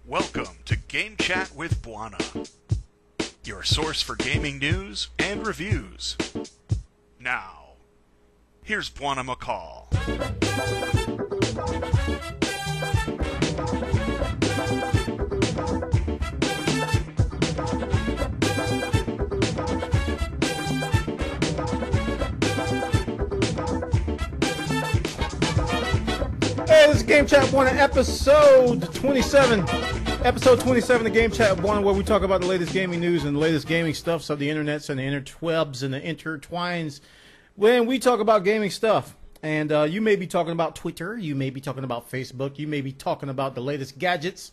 Welcome to Game Chat with Bwana, your source for gaming news and reviews. Now, here's Bwana McCall. Hey, this is Game Chat Bwana, episode 27. Episode 27 of Game Chat Bwana, where we talk about the latest gaming news and the latest gaming stuff, so the internets and the interwebs and the intertwines. When we talk about gaming stuff, and you may be talking about Twitter, you may be talking about Facebook, you may be talking about the latest gadgets,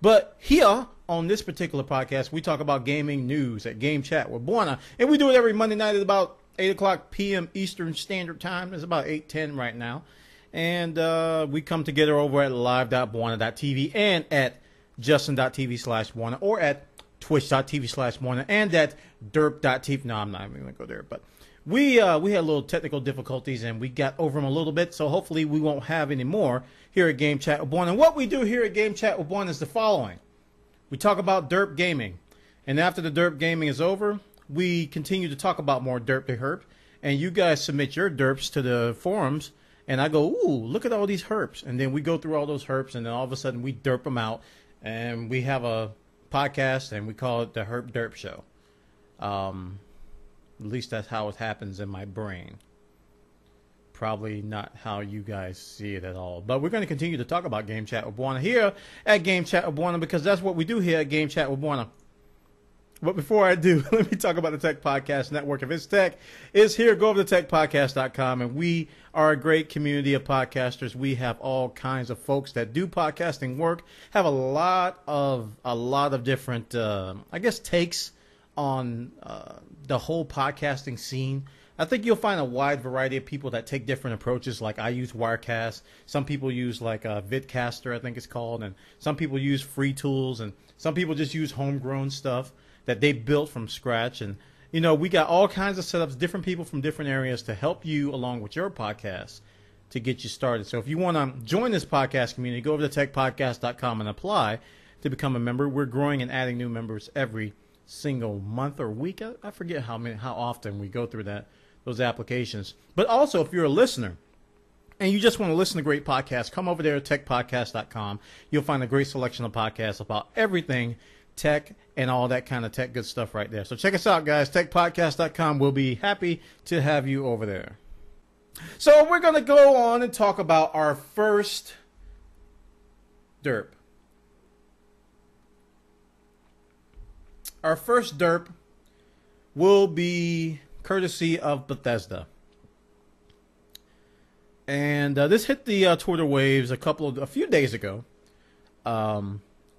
but here on this particular podcast, we talk about gaming news at Game Chat with Bwana, and we do it every Monday night at about 8 o'clock p.m. Eastern Standard Time. It's about 8:10 right now. And we come together over at live.bwana.tv and at justin.tv/Bwana or at twitch.tv/Bwana and at derp.tv. No, I'm not even going to go there. But we had little technical difficulties and we got over them a little bit. So hopefully we won't have any more here at Game Chat with Bwana. And what we do here at Game Chat with Bwana is the following. We talk about derp gaming. And after the derp gaming is over, we continue to talk about more derp to herp. And you guys submit your derps to the forums. And I go, ooh, look at all these herps. And then we go through all those herps, and then all of a sudden we derp them out. And we have a podcast, and we call it the Herp Derp Show. At least that's how it happens in my brain. Probably not how you guys see it at all. But we're going to continue to talk about Game Chat with Bwana here at Game Chat with Bwana, because that's what we do here at Game Chat with Bwana. But before I do, let me talk about the Tech Podcast Network. If it's tech, it's here. Go over to techpodcast.com, and we are a great community of podcasters. We have all kinds of folks that do podcasting work, have a lot of different, I guess, takes on the whole podcasting scene. I think you'll find a wide variety of people that take different approaches. Like I use Wirecast. Some people use like Vidcaster, I think it's called, and some people use free tools, and some people just use homegrown stuff that they built from scratch. And, you know, we got all kinds of setups, different people from different areas to help you along with your podcast to get you started. So if you want to join this podcast community, go over to techpodcast.com and apply to become a member. We're growing and adding new members every single month or week. I forget how often we go through those applications. But also, if you're a listener and you just want to listen to great podcasts, come over there to techpodcast.com. You'll find a great selection of podcasts about everything tech and all that kind of tech good stuff right there. So check us out, guys. Techpodcast.com. We'll be happy to have you over there. So we're going to go on and talk about our first derp. Our first derp will be courtesy of Bethesda. And this hit the Twitter waves a few days ago.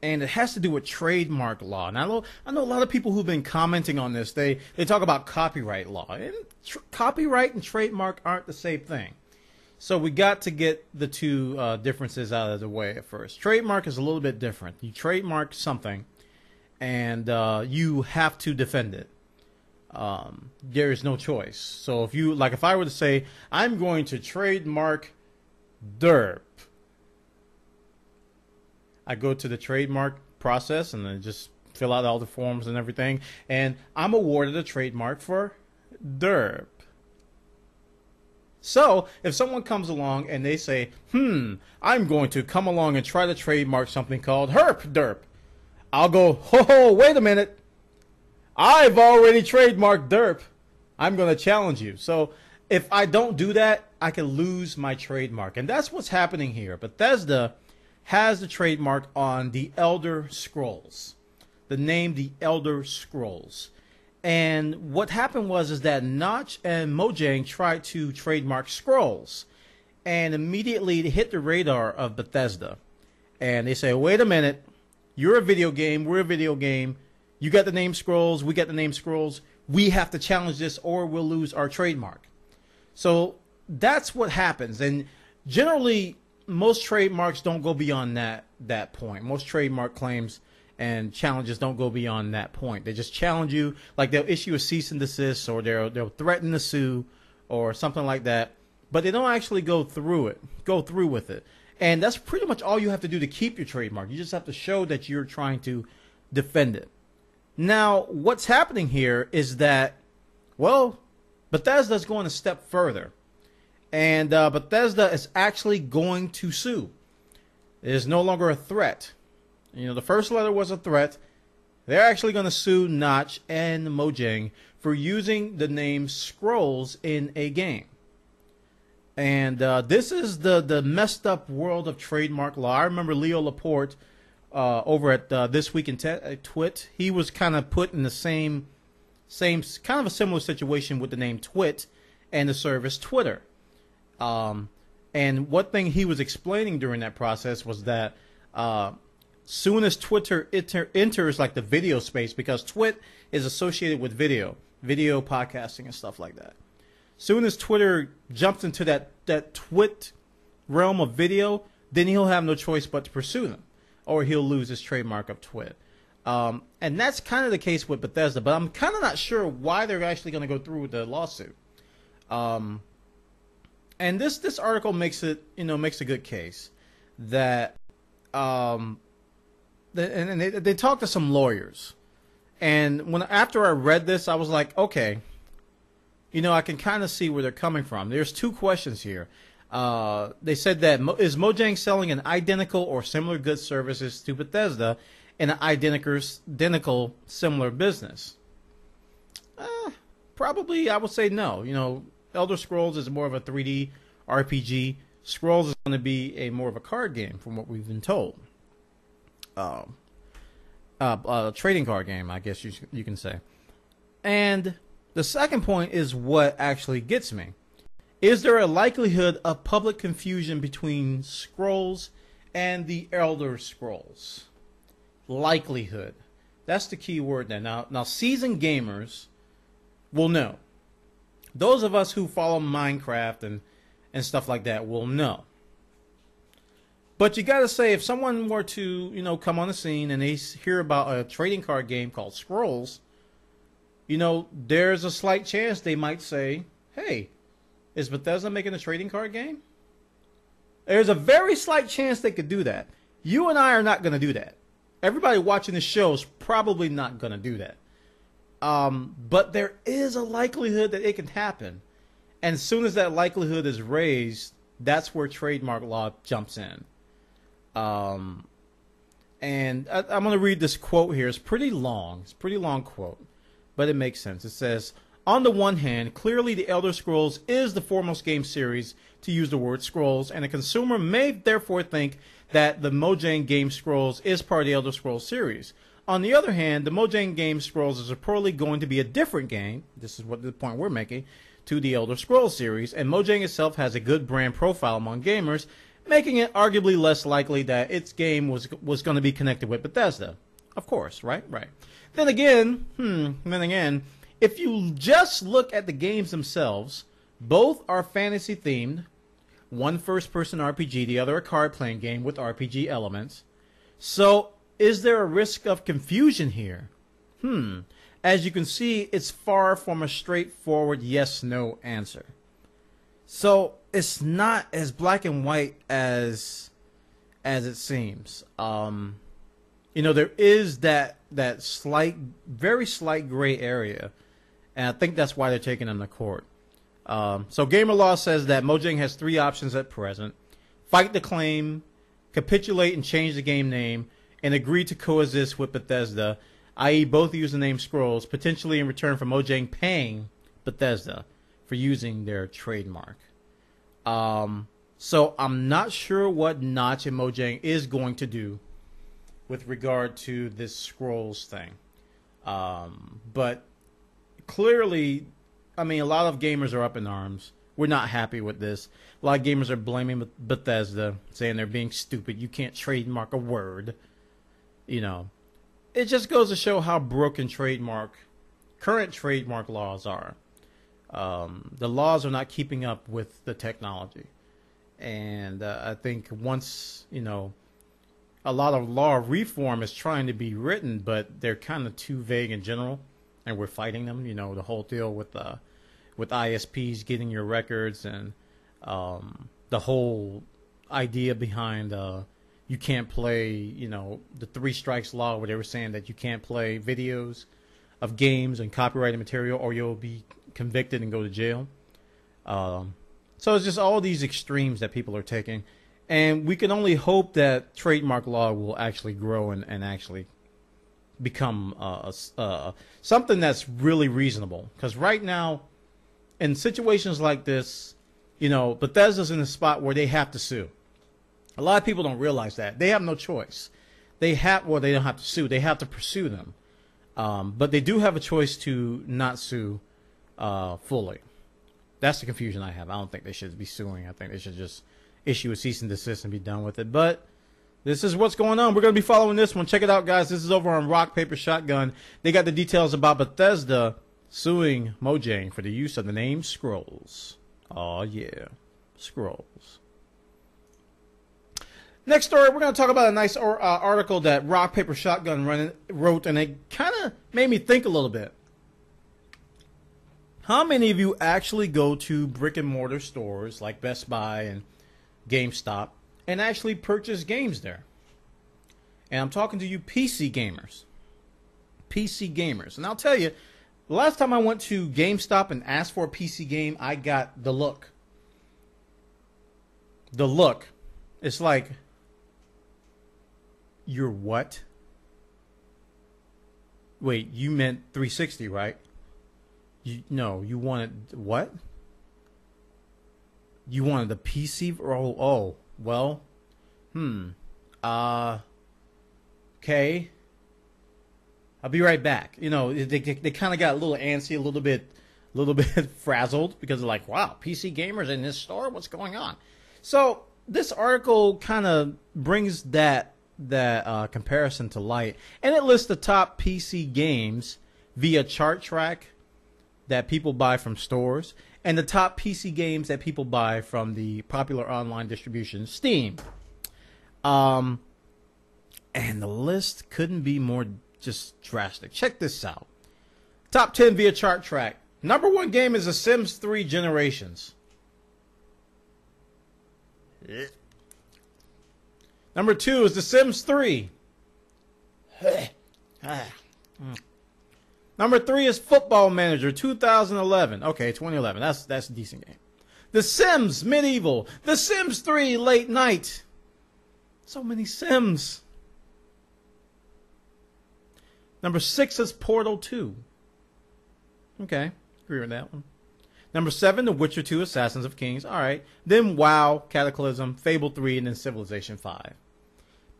And it has to do with trademark law. And I know a lot of people who've been commenting on this. They talk about copyright law. And copyright and trademark aren't the same thing. So we got to get the two differences out of the way at first. Trademark is a little bit different. You trademark something, and you have to defend it. There is no choice. So if I were to say, I'm going to trademark derp, I go to the trademark process and then just fill out all the forms and everything, and I'm awarded a trademark for derp. So if someone comes along and they say, I'm going to come along and try to trademark something called herp derp, I'll go, ho, wait a minute. I've already trademarked derp. I'm going to challenge you. So if I don't do that, I can lose my trademark. And that's what's happening here. Bethesda has the trademark on the Elder Scrolls. The name The Elder Scrolls. And what happened is that Notch and Mojang tried to trademark Scrolls. And immediately it hit the radar of Bethesda. And they say, wait a minute. You're a video game. We're a video game. You got the name Scrolls. We got the name Scrolls. We have to challenge this or we'll lose our trademark. So that's what happens. And generally, most trademarks don't go beyond that point. Most trademark claims and challenges don't go beyond that point. They just challenge you, like they'll issue a cease and desist, or they'll threaten to sue, or something like that. but they don't actually go through with it. And that's pretty much all you have to do to keep your trademark. You just have to show that you're trying to defend it. Now, what's happening here is that, well, Bethesda's going a step further. And Bethesda is actually going to sue. It is no longer a threat. You know, the first letter was a threat. They're actually going to sue Notch and Mojang for using the name Scrolls in a game. And this is the messed up world of trademark law. I remember Leo Laporte over at This Week in Twit. He was kind of put in the same kind of a similar situation with the name Twit and the service Twitter. And one thing he was explaining during that process was that soon as Twitter enters like the video space, because Twit is associated with video podcasting and stuff like that. Soon as Twitter jumps into that Twit realm of video, then he'll have no choice but to pursue them, or he'll lose his trademark of Twit. And that's kind of the case with Bethesda, but I'm kind of not sure why they're actually going to go through with the lawsuit. And this article makes a good case that and they talked to some lawyers, and after I read this, I was like, okay, I can kind of see where they're coming from. There's two questions here. They said that is Mojang selling an identical or similar goods services to Bethesda in an identical similar business? Probably, I would say no. Elder Scrolls is more of a 3D RPG. Scrolls is going to be more of a card game, from what we've been told. A trading card game, I guess you can say. And the second point is what actually gets me. Is there a likelihood of public confusion between Scrolls and the Elder Scrolls? Likelihood. That's the key word there. Now seasoned gamers will know. Those of us who follow Minecraft and stuff like that will know. But you got to say, if someone were to, come on the scene and they hear about a trading card game called Scrolls, there's a slight chance they might say, hey, is Bethesda making a trading card game? There's a very slight chance they could do that. You and I are not going to do that. Everybody watching this show is probably not going to do that. But there is a likelihood that it can happen. And as soon as that likelihood is raised, that's where trademark law jumps in. And I'm going to read this quote here. It's pretty long. It's a pretty long quote, but it makes sense. It says, on the one hand, clearly the Elder Scrolls is the foremost game series to use the word Scrolls, and a consumer may therefore think that the Mojang game Scrolls is part of the Elder Scrolls series. On the other hand, the Mojang game Scrolls is reportedly going to be a different game, this is what the point we're making, to the Elder Scrolls series, and Mojang itself has a good brand profile among gamers, making it arguably less likely that its game was going to be connected with Bethesda. Of course, right? Right. Then again, if you just look at the games themselves, both are fantasy themed. One first-person RPG, the other a card-playing game with RPG elements. So, is there a risk of confusion here? As you can see, it's far from a straightforward yes-no answer. So, it's not as black and white as it seems. There is that very slight gray area, and I think that's why they're taking them to court. So Gamer Law says that Mojang has three options at present: fight the claim, capitulate and change the game name, and agree to coexist with Bethesda, i.e. both use the name Scrolls, potentially in return for Mojang paying Bethesda for using their trademark. So I'm not sure what Notch and Mojang is going to do with regard to this Scrolls thing. But clearly, a lot of gamers are up in arms. We're not happy with this. A lot of gamers are blaming Bethesda, saying they're being stupid. You can't trademark a word. It just goes to show how broken current trademark laws are. The laws are not keeping up with the technology. And I think once, a lot of law reform is trying to be written, but they're kind of too vague in general, and we're fighting them. The whole deal with ISPs getting your records, and The whole idea behind you can't play, the 3 strikes law, where they were saying that you can't play videos of games and copyrighted material or you'll be convicted and go to jail. So it's just all these extremes that people are taking. And we can only hope that trademark law will actually grow and actually become something that's really reasonable. Because right now, in situations like this, Bethesda's in a spot where they have to sue. A lot of people don't realize that. They have no choice. They don't have to sue. They have to pursue them. But they do have a choice to not sue fully. That's the confusion I have. I don't think they should be suing. I think they should just issue a cease and desist and be done with it. But this is what's going on. We're going to be following this one. Check it out, guys. This is over on Rock, Paper, Shotgun. They got the details about Bethesda suing Mojang for the use of the name Scrolls. Oh, yeah. Scrolls. Next story, we're going to talk about a nice article that Rock, Paper, Shotgun wrote, and it kind of made me think a little bit. How many of you actually go to brick-and-mortar stores like Best Buy and GameStop and actually purchase games there? And I'm talking to you PC gamers. PC gamers. And I'll tell you, the last time I went to GameStop and asked for a PC game, I got the look. The look. It's like, you're what? Wait, you meant 360, right? No, you wanted what? You wanted the PC? Oh, well, okay. I'll be right back. They kind of got a little antsy, a little bit frazzled because they're like, wow, PC gamers in this store? What's going on? So this article kind of brings that comparison to light, and it lists the top PC games via chart track that people buy from stores, and the top PC games that people buy from the popular online distribution, Steam. And the list couldn't be more just drastic. Check this out. Top 10 via chart track. Number 1 game is The Sims 3 Generations. Number 2 is The Sims 3. Number 3 is Football Manager 2011. Okay, 2011. That's a decent game. The Sims Medieval. The Sims 3 Late Night. So many Sims. Number 6 is Portal 2. Okay, agree with that one. Number 7, The Witcher 2 Assassins of Kings. All right. Then WoW, Cataclysm, Fable 3, and then Civilization 5.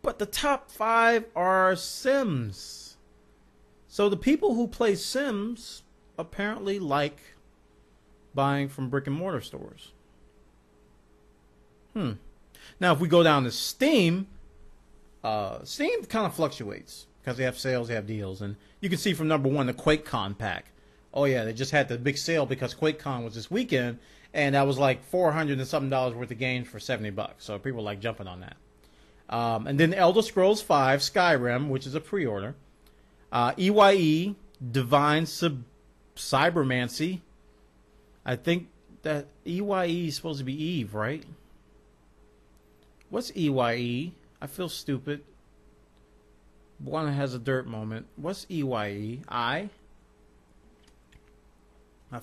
But the top 5 are Sims. So the people who play Sims apparently like buying from brick and mortar stores. Now, if we go down to Steam, Steam kind of fluctuates because they have sales, they have deals. And you can see from number 1, the QuakeCon pack. Oh, yeah, they just had the big sale because QuakeCon was this weekend, and that was like $400 and something worth of games for $70. So people like jumping on that. And then Elder Scrolls V, Skyrim, which is a pre-order. EYE, Divine Cybermancy. I think that EYE is supposed to be Eve, right? What's EYE? I feel stupid. Bwana has a dirt moment. What's EYE? I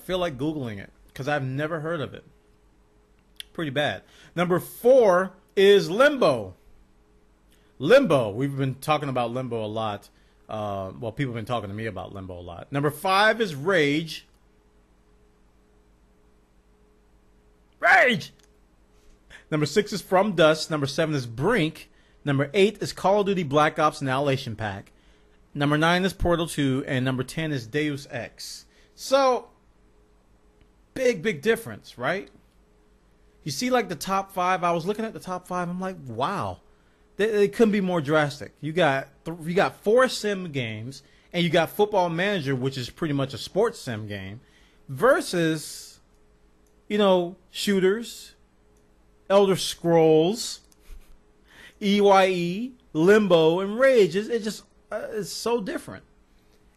feel like Googling it because I've never heard of it. Pretty bad. Number 4 is Limbo. Limbo. We've been talking about Limbo a lot. Well, people have been talking to me about Limbo a lot. Number 5 is Rage. Rage! Number 6 is From Dust. Number 7 is Brink. Number 8 is Call of Duty Black Ops Annihilation Pack. Number 9 is Portal 2. And number 10 is Deus Ex. So, big difference, right? You see, like, the top 5. I was looking at the top 5. I'm like, wow. They couldn't be more drastic. You got 4 sim games, and you got Football Manager, which is pretty much a sports sim game, versus, shooters, Elder Scrolls, EYE, Limbo, and Rage. It's so different.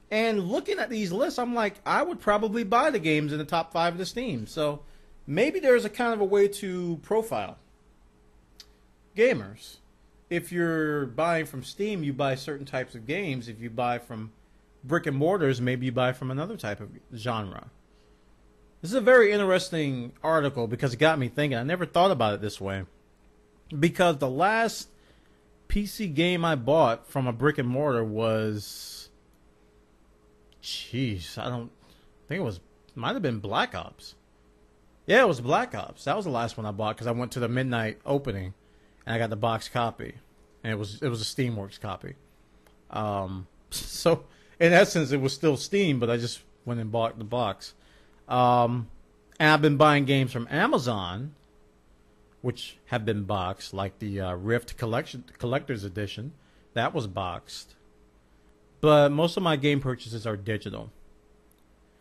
And looking at these lists, I'm like, I would probably buy the games in the top 5 of the Steam. So, maybe there's a kind of a way to profile gamers. If you're buying from Steam, you buy certain types of games. If you buy from brick and mortars, maybe you buy from another type of genre. This is a very interesting article because it got me thinking. I never thought about it this way. Because the last PC game I bought from a brick and mortar was... Jeez, I think it was... Might have been Black Ops. Yeah, it was Black Ops. That was the last one I bought because I went to the midnight opening and I got the box copy. And it was a Steamworks copy. So, in essence, it was still Steam, but I just went and bought the box. And I've been buying games from Amazon, which have been boxed, like the Rift Collector's Edition. That was boxed. But most of my game purchases are digital.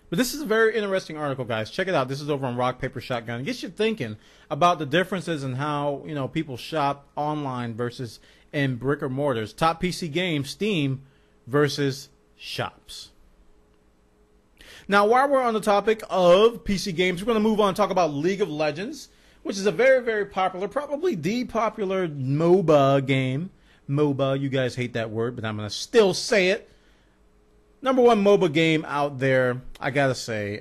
But this is a very interesting article, guys. Check it out. This is over on Rock, Paper, Shotgun. It gets you thinking about the differences in how, you know, people shop online versus in brick or mortars. Top PC games, Steam versus shops. Now, while we're on the topic of PC games, we're going to move on and talk about League of Legends, which is a very, very popular, probably the popular MOBA game. MOBA, you guys hate that word, but I'm going to still say it. Number one MOBA game out there, I gotta say,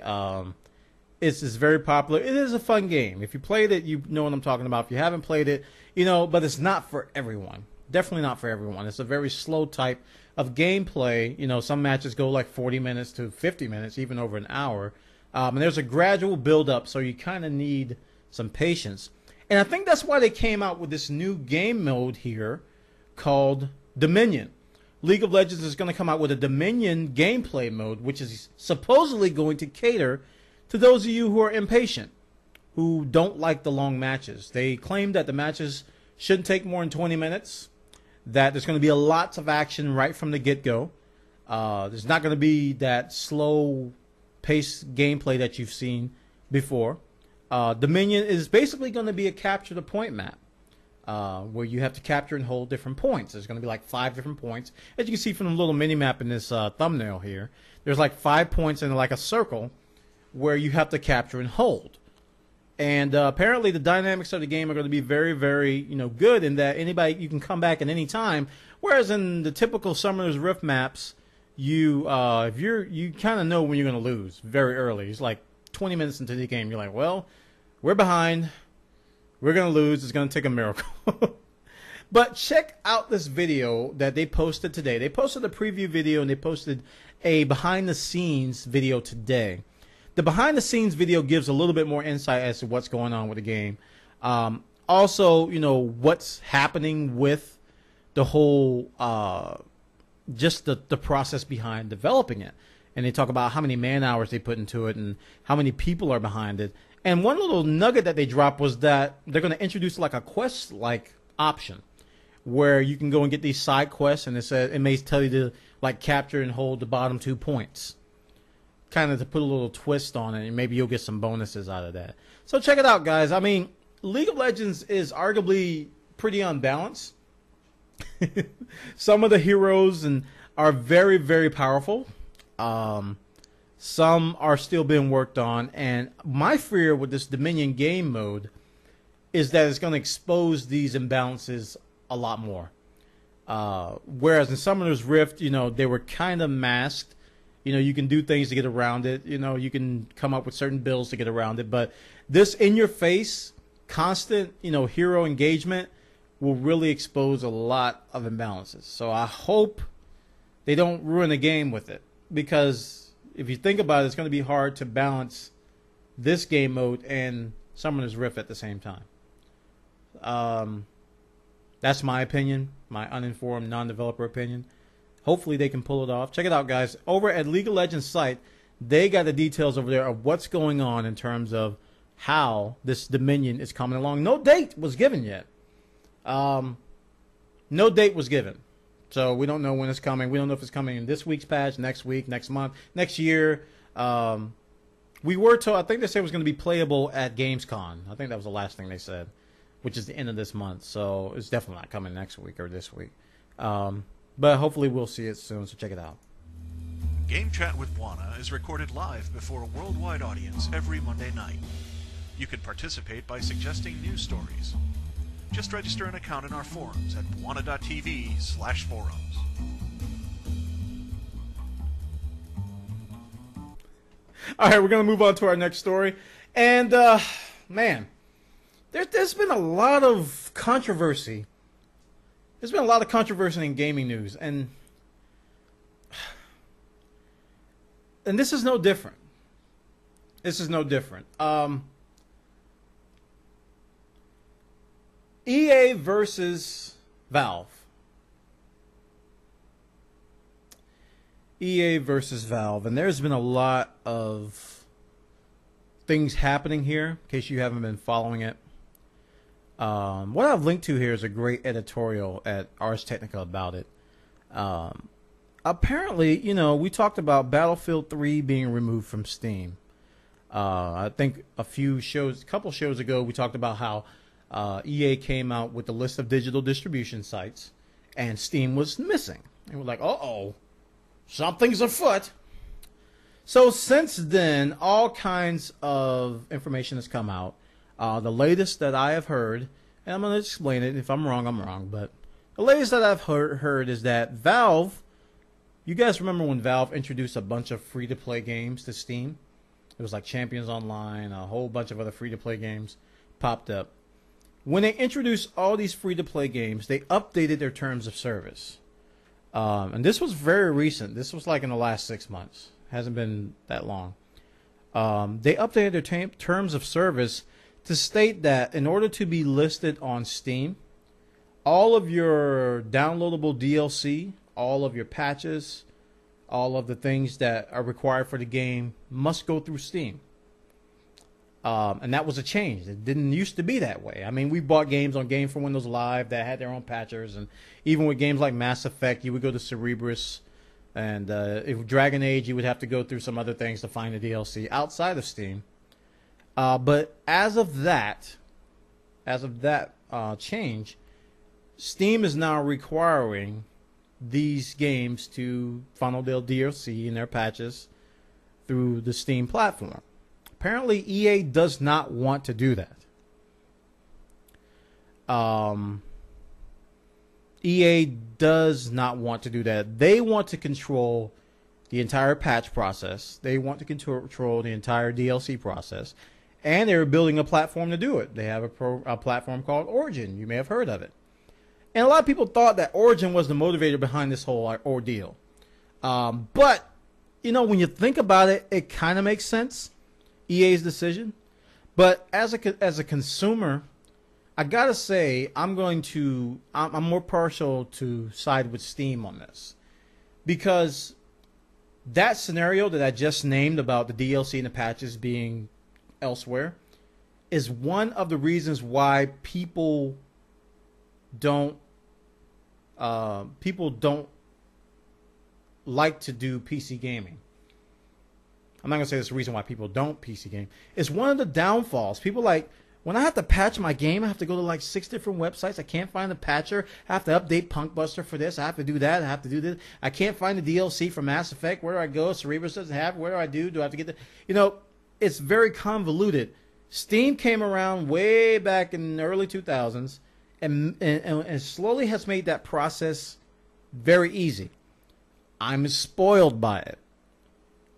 it's very popular. It is a fun game. If you played it, you know what I'm talking about. If you haven't played it, you know, but it's not for everyone. Definitely not for everyone. It's a very slow type of gameplay. You know, some matches go like 40 minutes to 50 minutes, even over an hour. And there's a gradual build-up, so you kind of need some patience. And I think that's why they came out with this new game mode here called Dominion. League of Legends is going to come out with a Dominion gameplay mode, which is supposedly going to cater to those of you who are impatient, who don't like the long matches. They claim that the matches shouldn't take more than 20 minutes, that there's going to be lots of action right from the get-go. There's not going to be that slow-paced gameplay that you've seen before. Dominion is basically going to be a capture-the-point map. Where you have to capture and hold different points. There's going to be like 5 different points. As you can see from the little mini-map in this thumbnail here, there's like 5 points in like a circle where you have to capture and hold. And apparently the dynamics of the game are going to be very, very, you know, good in that you can come back at any time. Whereas in the typical Summoner's Rift maps, you kind of know when you're going to lose very early. It's like 20 minutes into the game. You're like, well, we're behind. We're going to lose. It's going to take a miracle. But check out this video that they posted today. They posted a preview video and they posted a behind-the-scenes video today. The behind-the-scenes video gives a little bit more insight as to what's going on with the game. Also, you know, what's happening with the whole, just the process behind developing it. And they talk about how many man-hours they put into it and how many people are behind it. And one little nugget that they dropped was that they're going to introduce like a quest-like option where you can go and get these side quests, and it may tell you to like capture and hold the bottom 2 points, kind of to put a little twist on it, and maybe you'll get some bonuses out of that. So check it out, guys. I mean, League of Legends is arguably pretty unbalanced. Some of the heroes are very, very powerful. Some are still being worked on, and my fear with this Dominion game mode is that it's going to expose these imbalances a lot more. Whereas in Summoner's Rift, you know, they were kind of masked. You know, you can do things to get around it. You know, you can come up with certain builds to get around it. But this in-your-face, constant, you know, hero engagement will really expose a lot of imbalances. So I hope they don't ruin the game with it, because if you think about it, it's going to be hard to balance this game mode and Summoner's Rift at the same time. That's my opinion, my uninformed, non-developer opinion. Hopefully they can pull it off. Check it out, guys. Over at League of Legends site, they got the details over there of what's going on in terms of how this Dominion is coming along. No date was given yet. No date was given. So we don't know when it's coming. We don't know if it's coming in this week's patch, next week, next month, next year. We were told, I think they said it was going to be playable at Gamescom. I think that was the last thing they said, which is the end of this month. So it's definitely not coming next week or this week. But hopefully we'll see it soon, so check it out. Game Chat with Bwana is recorded live before a worldwide audience every Monday night. You can participate by suggesting news stories. Just register an account in our forums at bwana.tv/forums. All right, we're going to move on to our next story. And, man, there's been a lot of controversy. There's been a lot of controversy in gaming news. And this is no different. This is no different. EA versus Valve. EA versus Valve. And there's been a lot of things happening here, in case you haven't been following it. What I've linked to here is a great editorial at Ars Technica about it. Apparently, you know, we talked about Battlefield 3 being removed from Steam. I think a couple shows ago, we talked about how EA came out with the list of digital distribution sites, and Steam was missing. And we're like, uh-oh, something's afoot. So since then, all kinds of information has come out. The latest that I have heard, and I'm going to explain it. If I'm wrong, I'm wrong. But the latest that I've heard is that Valve, you guys remember when Valve introduced a bunch of free-to-play games to Steam? It was like Champions Online, a whole bunch of other free-to-play games popped up. When they introduced all these free-to-play games, they updated their terms of service. And this was very recent. This was like in the last 6 months. Hasn't been that long. They updated their terms of service to state that in order to be listed on Steam, all of your downloadable DLC, all of your patches, all of the things that are required for the game must go through Steam. And that was a change. It didn't used to be that way. I mean, we bought games on Game for Windows Live that had their own patchers, and even with games like Mass Effect, you would go to Cerebrus, and if Dragon Age, you would have to go through some other things to find the DLC outside of Steam. But as of that change, Steam is now requiring these games to funnel their DLC and their patches through the Steam platform. Apparently, EA does not want to do that. EA does not want to do that. They want to control the entire patch process. They want to control the entire DLC process. And they're building a platform to do it. They have a platform called Origin. You may have heard of it. And a lot of people thought that Origin was the motivator behind this whole ordeal. But, you know, when you think about it, it kind of makes sense. EA's decision. But as a consumer, I gotta say I'm more partial to side with Steam on this, because that scenario that I just named about the DLC and the patches being elsewhere is one of the reasons why people don't like to do PC gaming. I'm not going to say that's the reason why people don't PC game. It's one of the downfalls. People like, when I have to patch my game, I have to go to like 6 different websites. I can't find the patcher. I have to update Punkbuster for this. I have to do that. I have to do this. I can't find the DLC for Mass Effect. Where do I go? Cerebrus doesn't have it. What do I do? Do I have to get the... You know, it's very convoluted. Steam came around way back in the early 2000s and slowly has made that process very easy. I'm spoiled by it.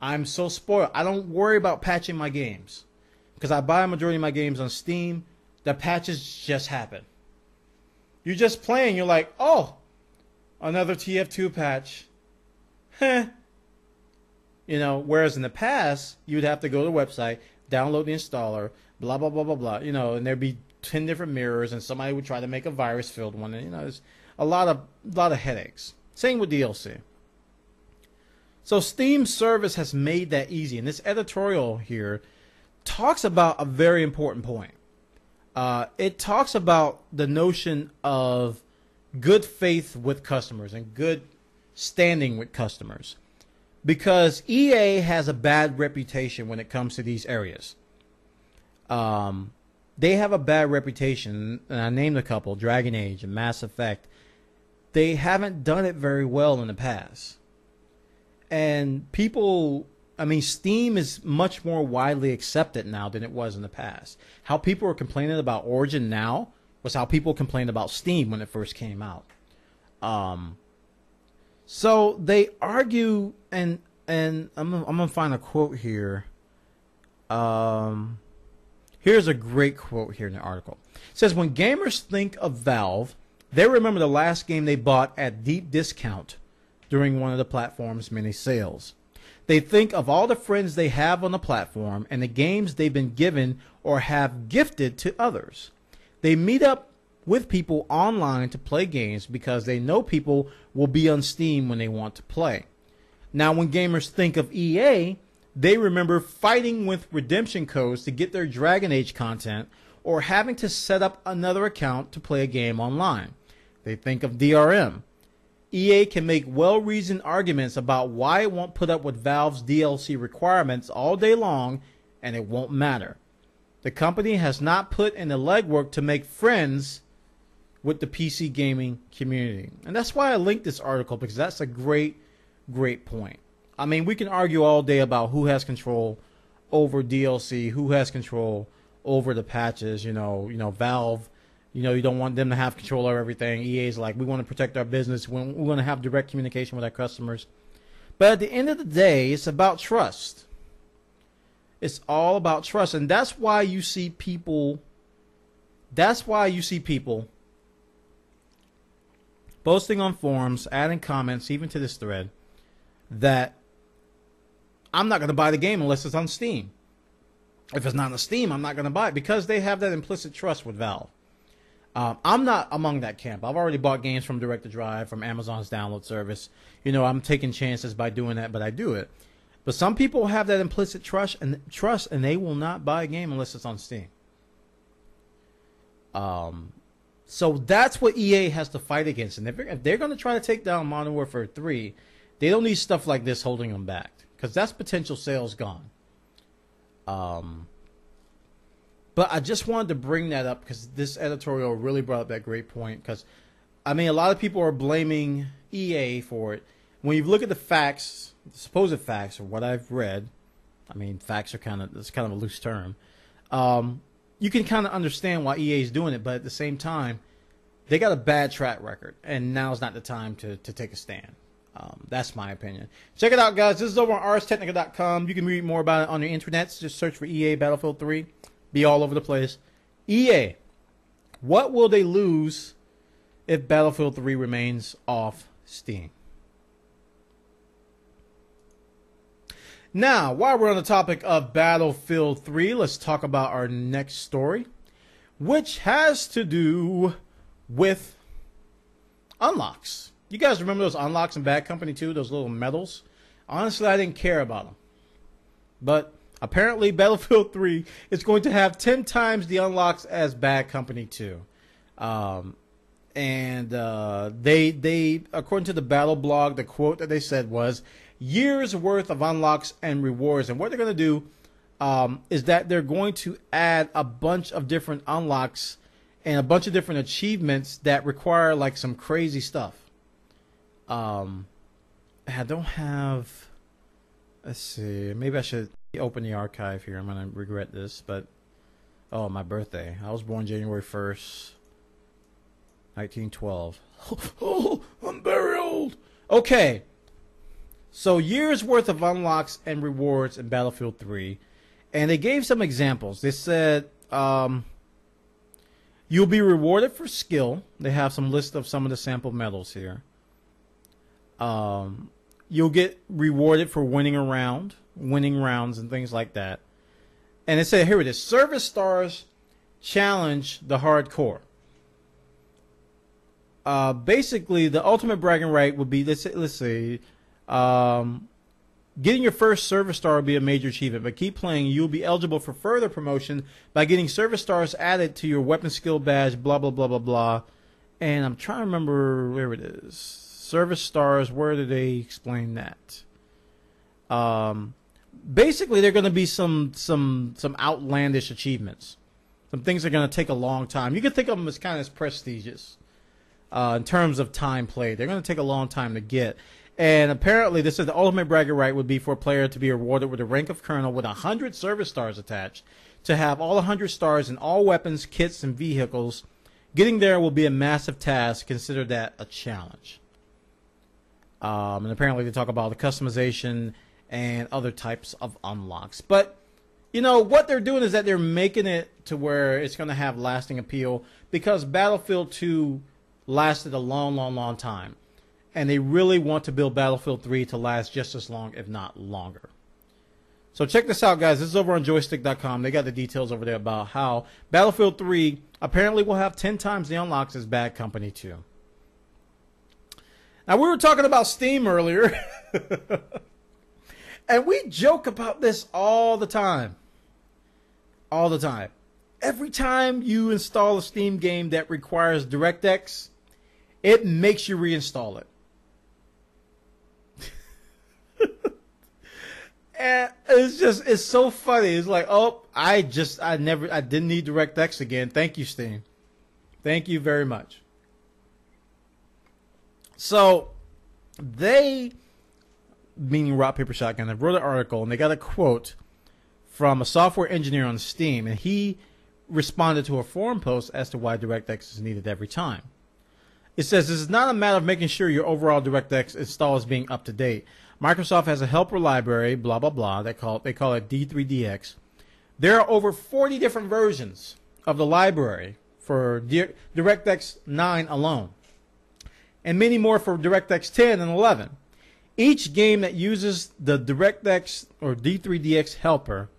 I'm so spoiled. I don't worry about patching my games because I buy a majority of my games on Steam. The patches just happen. You're just playing. You're like, oh, another TF2 patch. Heh. You know, whereas in the past, you'd have to go to the website, download the installer, blah, blah, blah, blah, blah. You know, and there'd be 10 different mirrors, and somebody would try to make a virus-filled one. And, you know, there's a lot of headaches. Same with DLC. So Steam service has made that easy. And this editorial here talks about a very important point. It talks about the notion of good faith with customers and good standing with customers. Because EA has a bad reputation when it comes to these areas. They have a bad reputation, and I named a couple, Dragon Age and Mass Effect. They haven't done it very well in the past. And people, I mean, Steam is much more widely accepted now than it was in the past. How people are complaining about Origin now was how people complained about Steam when it first came out. So they argue, and I'm gonna find a quote here. Here's a great quote here in the article. It says, when gamers think of Valve, they remember the last game they bought at deep discount during one of the platform's many sales. They think of all the friends they have on the platform and the games they've been given or have gifted to others. They meet up with people online to play games because they know people will be on Steam when they want to play. Now, when gamers think of EA, they remember fighting with redemption codes to get their Dragon Age content or having to set up another account to play a game online. They think of DRM. EA can make well-reasoned arguments about why it won't put up with Valve's DLC requirements all day long, and it won't matter. The company has not put in the legwork to make friends with the PC gaming community. And that's why I linked this article, because that's a great point. I mean, we can argue all day about who has control over DLC, who has control over the patches, Valve, you don't want them to have control over everything. EA's like, we want to protect our business. We want to have direct communication with our customers. But at the end of the day, it's about trust. It's all about trust. And that's why you see people posting on forums, adding comments, even to this thread, that I'm not going to buy the game unless it's on Steam. If it's not on Steam, I'm not going to buy it, because they have that implicit trust with Valve. I'm not among that camp. I've already bought games from Direct to Drive, from Amazon's download service. I'm taking chances by doing that, but I do it. But some people have that implicit trust, and they will not buy a game unless it's on Steam. So that's what EA has to fight against. And if they're going to try to take down Modern Warfare 3, they don't need stuff like this holding them back, because that's potential sales gone. But I just wanted to bring that up because this editorial really brought up that great point. Because, I mean, a lot of people are blaming EA for it. When you look at the facts, the supposed facts, or what I've read, I mean, facts are it's kind of a loose term. You can kind of understand why EA is doing it, but at the same time, they got a bad track record, and now's not the time to take a stand. That's my opinion. Check it out, guys. This is over on arstechnica.com. You can read more about it on the internet. Just search for EA Battlefield 3. Be all over the place. EA, what will they lose if Battlefield 3 remains off Steam? Now, while we're on the topic of Battlefield 3, let's talk about our next story, which has to do with unlocks. You guys remember those unlocks in Bad Company 2, those little medals? Honestly, I didn't care about them. But apparently, Battlefield 3 is going to have 10 times the unlocks as Bad Company 2. They according to the Battle blog, the quote that they said was, years worth of unlocks and rewards. And what they're going to do is that they're going to add a bunch of different unlocks and a bunch of different achievements that require like some crazy stuff. I don't have, let's see, maybe I should open the archive here. I'm going to regret this, but oh, my birthday. I was born January 1st, 1912. Oh, I'm very old. Okay. So years worth of unlocks and rewards in Battlefield 3. And they gave some examples. They said you'll be rewarded for skill. They have some list of some of the sample medals here. You'll get rewarded for winning rounds and things like that. And it said, here it is, service stars challenge the hardcore. Basically, the ultimate bragging right would be, let's see, getting your first service star will be a major achievement, but keep playing. You'll be eligible for further promotion by getting service stars added to your weapon skill badge, blah, blah, blah, blah, blah. And I'm trying to remember where it is. Service stars, where did they explain that? Basically, they're going to be some outlandish achievements. Some things that are going to take a long time. You can think of them as kind of prestigious in terms of time played. They're going to take a long time to get. And apparently, this is the ultimate bragging right would be for a player to be awarded with the rank of colonel with 100 service stars attached, to have all 100 stars in all weapons, kits, and vehicles. Getting there will be a massive task. Consider that a challenge. And apparently they talk about the customization and other types of unlocks. But, you know, what they're doing is that they're making it to where it's going to have lasting appeal, because Battlefield 2 lasted a long, long, long time. And they really want to build Battlefield 3 to last just as long, if not longer. So check this out, guys. This is over on joystick.com. They got the details over there about how Battlefield 3 apparently will have 10 times the unlocks as Bad Company 2. Now, we were talking about Steam earlier. And we joke about this all the time. All the time. Every time you install a Steam game that requires DirectX, it makes you reinstall it. And it's so funny. It's like, oh, I didn't need DirectX again. Thank you, Steam. Thank you very much. So they, meaning Rock Paper Shotgun, they wrote an article and they got a quote from a software engineer on Steam, and he responded to a forum post as to why DirectX is needed every time. It says, this is not a matter of making sure your overall DirectX install is being up to date. Microsoft has a helper library, blah, blah, blah. They call it D3DX. There are over 40 different versions of the library for DirectX 9 alone, and many more for DirectX 10 and 11. Each game that uses the DirectX or D3DX helper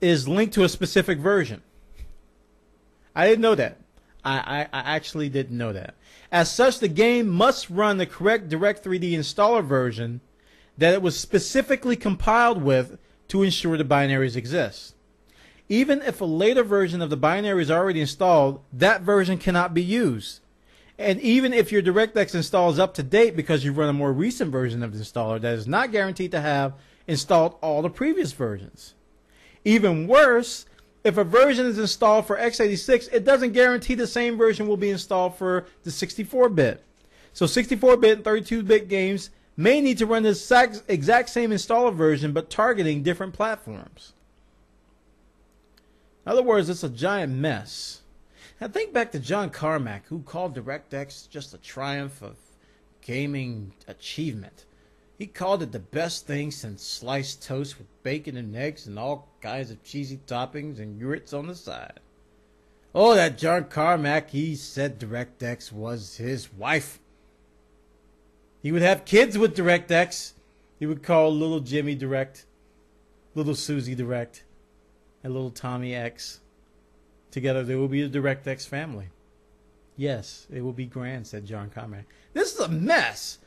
is linked to a specific version. I didn't know that. I actually didn't know that. As such, the game must run the correct Direct3D installer version that it was specifically compiled with to ensure the binaries exist. Even if a later version of the binary is already installed, that version cannot be used. And even if your DirectX install is up to date because you've run a more recent version of the installer, that is not guaranteed to have installed all the previous versions. Even worse, if a version is installed for x86, it doesn't guarantee the same version will be installed for the 64-bit. So 64-bit and 32-bit games may need to run the exact same installer version, but targeting different platforms. In other words, it's a giant mess. Now think back to John Carmack, who called DirectX just a triumph of gaming achievement. He called it the best thing since sliced toast with bacon and eggs and all kinds of cheesy toppings and grits on the side. Oh, that John Carmack, he said DirectX was his wife. He would have kids with DirectX. He would call little Jimmy Direct, little Susie Direct, and little Tommy X. Together they will be a DirectX family. Yes, it will be grand, said John Carmack. This is a mess.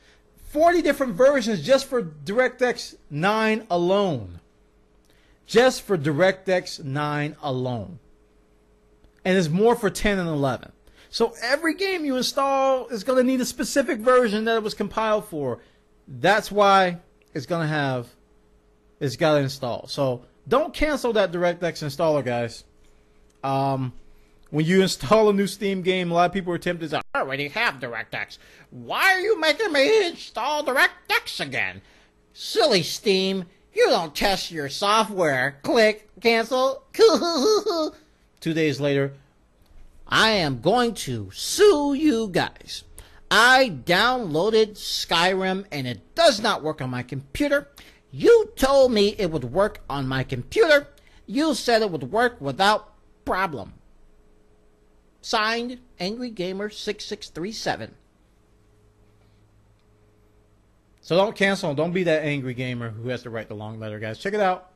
40 different versions just for DirectX 9 alone. Just for DirectX 9 alone. And there's more for 10 and 11. So every game you install is going to need a specific version that it was compiled for. That's why it's got to install. So don't cancel that DirectX installer, guys. When you install a new Steam game, a lot of people are tempted to say, I already have DirectX. Why are you making me install DirectX again? Silly Steam, you don't test your software. Click, cancel. 2 days later, I am going to sue you guys. I downloaded Skyrim and it does not work on my computer. You told me it would work on my computer. You said it would work without problem. Signed, Angry Gamer 6637. So don't cancel. Don't be that angry gamer who has to write the long letter, guys. Check it out.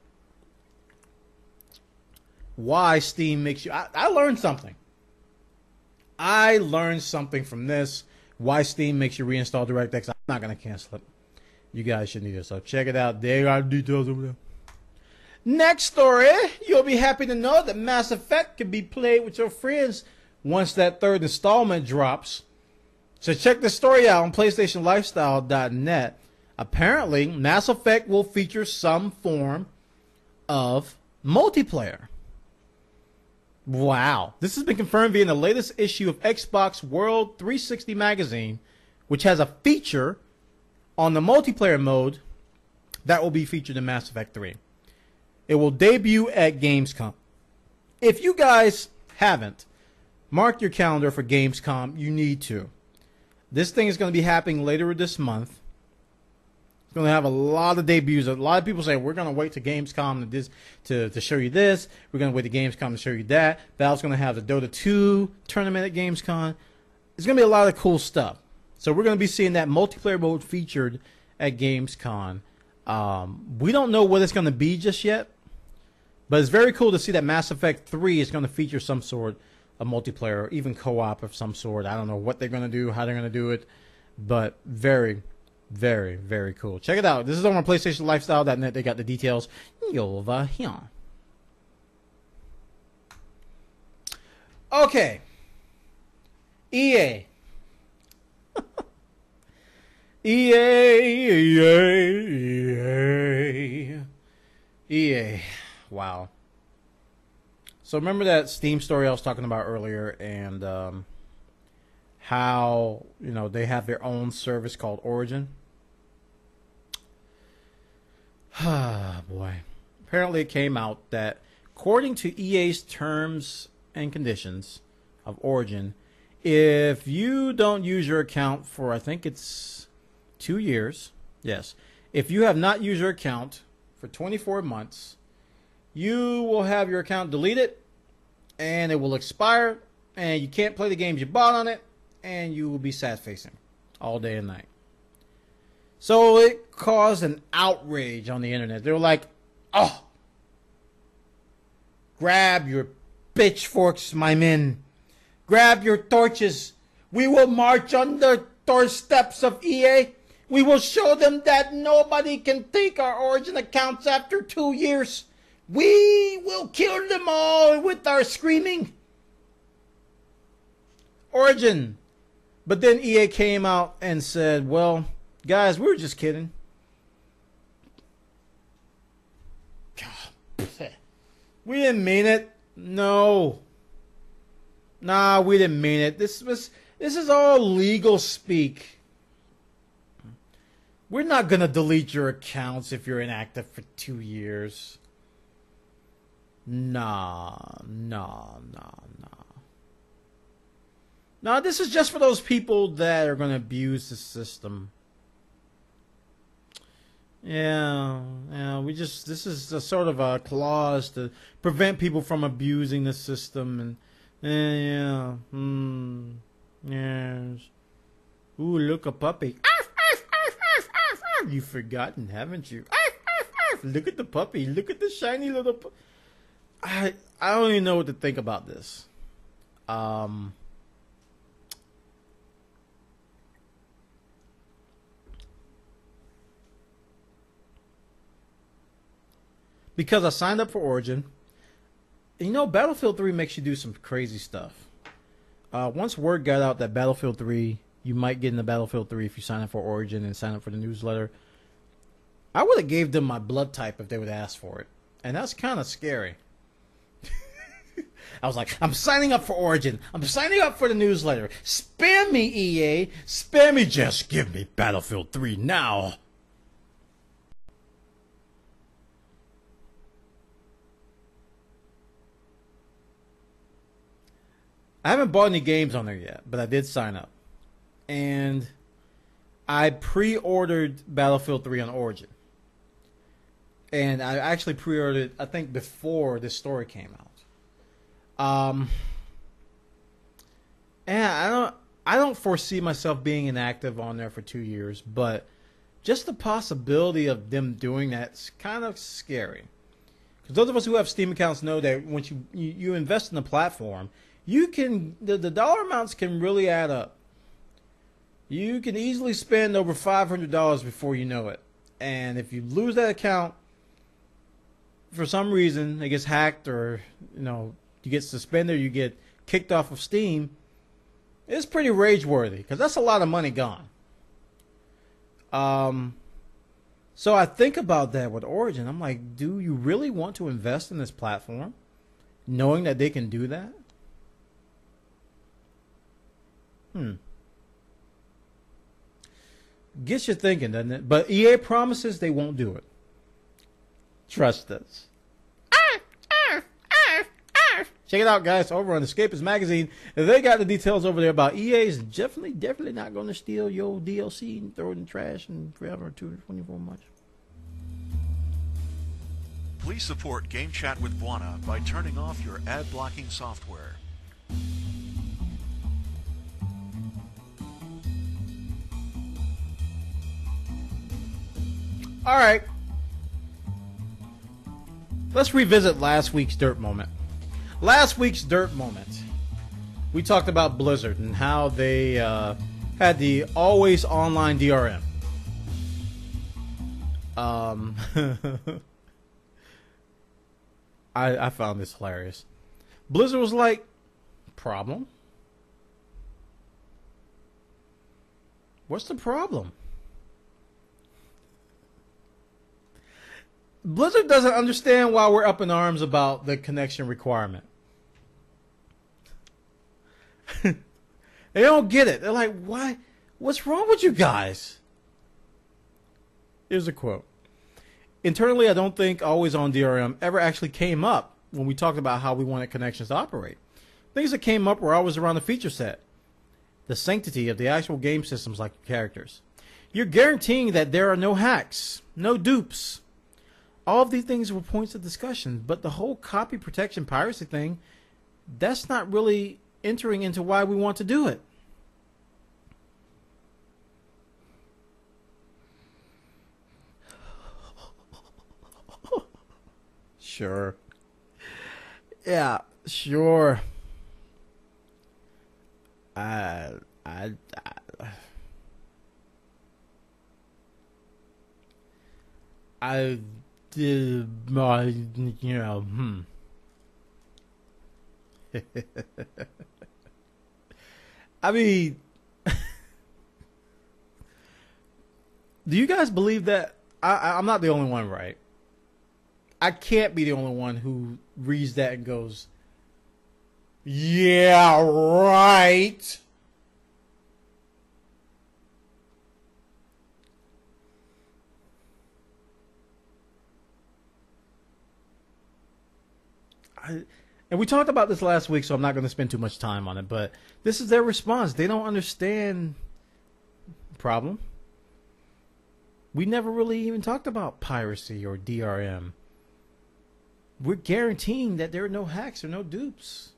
Why Steam makes you... I learned something. I learned something from this. Why Steam makes you reinstall DirectX. I'm not going to cancel it. You guys should need it. So check it out. There are details over there. Next story. You'll be happy to know that Mass Effect can be played with your friends once that third installment drops. So check this story out on PlayStationLifestyle.net. Apparently, Mass Effect will feature some form of multiplayer. Wow. This has been confirmed via the latest issue of Xbox World 360 magazine, which has a feature On the multiplayer mode, that will be featured in Mass Effect 3. It will debut at Gamescom. If you guys haven't, mark your calendar for Gamescom. You need to. This thing is going to be happening later this month. It's going to have a lot of debuts. A lot of people say, we're going to wait to Gamescom to show you this. We're going to wait to Gamescom to show you that. Valve's going to have the Dota 2 tournament at Gamescom. It's going to be a lot of cool stuff. So we're going to be seeing that multiplayer mode featured at Gamescom. We don't know what it's going to be just yet. But it's very cool to see that Mass Effect 3 is going to feature some sort of multiplayer, or even co-op of some sort. I don't know what they're going to do, how they're going to do it. But very, very, very cool. Check it out. This is on PlayStationLifestyle.net. They got the details over here. Okay. EA. EA. Wow. So remember that Steam story I was talking about earlier, and how, they have their own service called Origin? Ah, boy. Apparently it came out that according to EA's terms and conditions of Origin, if you don't use your account for, I think it's 2 years, yes, if you have not used your account for 24 months, you will have your account deleted, and it will expire, and you can't play the games you bought on it, and you will be sad-facing all day and night. So it caused an outrage on the internet. They were like, oh, grab your pitchforks, my men. Grab your torches. We will march on the doorsteps of EA. We will show them that nobody can take our Origin accounts after 2 years. We will kill them all with our screaming. Origin. But then EA came out and said, well, guys, we were just kidding. We didn't mean it. No. Nah, we didn't mean it. This is all legal speak. We're not going to delete your accounts if you're inactive for 2 years. Nah. Nah, this is just for those people that are going to abuse the system. Yeah, this is a sort of a clause to prevent people from abusing the system, and yes. Ooh, look, a puppy. You've forgotten, haven't you? Look at the puppy. Look at the shiny little I don't even know what to think about this. Because I signed up for Origin. Battlefield 3 makes you do some crazy stuff. Once word got out that Battlefield 3, you might get into Battlefield 3 if you sign up for Origin and sign up for the newsletter, I would have gave them my blood type if they would ask for it. And that's kind of scary. I was like, I'm signing up for Origin. I'm signing up for the newsletter. Spam me, EA. Spam me. Just give me Battlefield 3 now. I haven't bought any games on there yet, but I did sign up. And I pre-ordered Battlefield 3 on Origin. And I actually pre-ordered, I think, before this story came out. And I don't foresee myself being inactive on there for 2 years, but just the possibility of them doing that's kind of scary. Because those of us who have Steam accounts know that once you invest in the platform, you can the dollar amounts can really add up. You can easily spend over $500 before you know it. And if you lose that account for some reason, it gets hacked, or you get suspended, or you get kicked off of Steam, it's pretty rage-worthy because that's a lot of money gone. So I think about that with Origin. I'm like, do you really want to invest in this platform knowing that they can do that? Gets you thinking, doesn't it? But EA promises they won't do it. Trust us. Check it out, guys. Over on Escapist Magazine, they got the details over there about EA is definitely not going to steal your DLC and throw it in the trash and forever 224 months. Please support Game Chat with Bwana by turning off your ad-blocking software. All right. Let's revisit last week's dirt moment. Last week's dirt moment. We talked about Blizzard and how they had the always online DRM. I found this hilarious. Blizzard was like, problem? What's the problem? Blizzard doesn't understand why we're up in arms about the connection requirement. They don't get it. They're like, why? What's wrong with you guys? Here's a quote. Internally, I don't think always on DRM ever actually came up when we talked about how we wanted connections to operate. Things that came up were always around the feature set, the sanctity of the actual game systems like your characters. You're guaranteeing that there are no hacks, no dupes. All of these things were points of discussion, but the whole copy protection piracy thing, that's not really entering into why we want to do it. Sure. Yeah, sure. I did my, you know, I mean, do you guys believe that? I'm not the only one, right? I can't be the only one who reads that and goes, yeah, right. And we talked about this last week, so I'm not going to spend too much time on it, but this is their response. They don't understand the problem. We never really even talked about piracy or DRM. We're guaranteeing that there are no hacks or no dupes.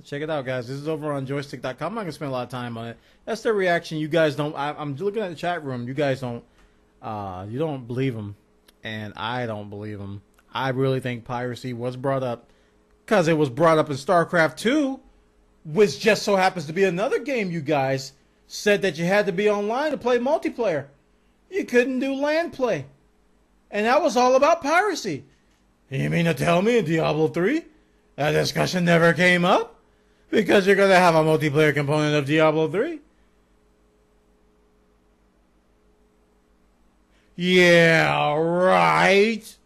Check it out, guys. This is over on joystick.com. I'm not going to spend a lot of time on it. That's their reaction. You guys don't... I'm looking at the chat room. You guys don't... you don't believe them. And I don't believe them. I really think piracy was brought up because it was brought up in StarCraft 2, which just so happens to be another game you guys said that you had to be online to play multiplayer. You couldn't do LAN play. And that was all about piracy. You mean to tell me in Diablo 3 that discussion never came up? Because you're going to have a multiplayer component of Diablo 3? Yeah, right.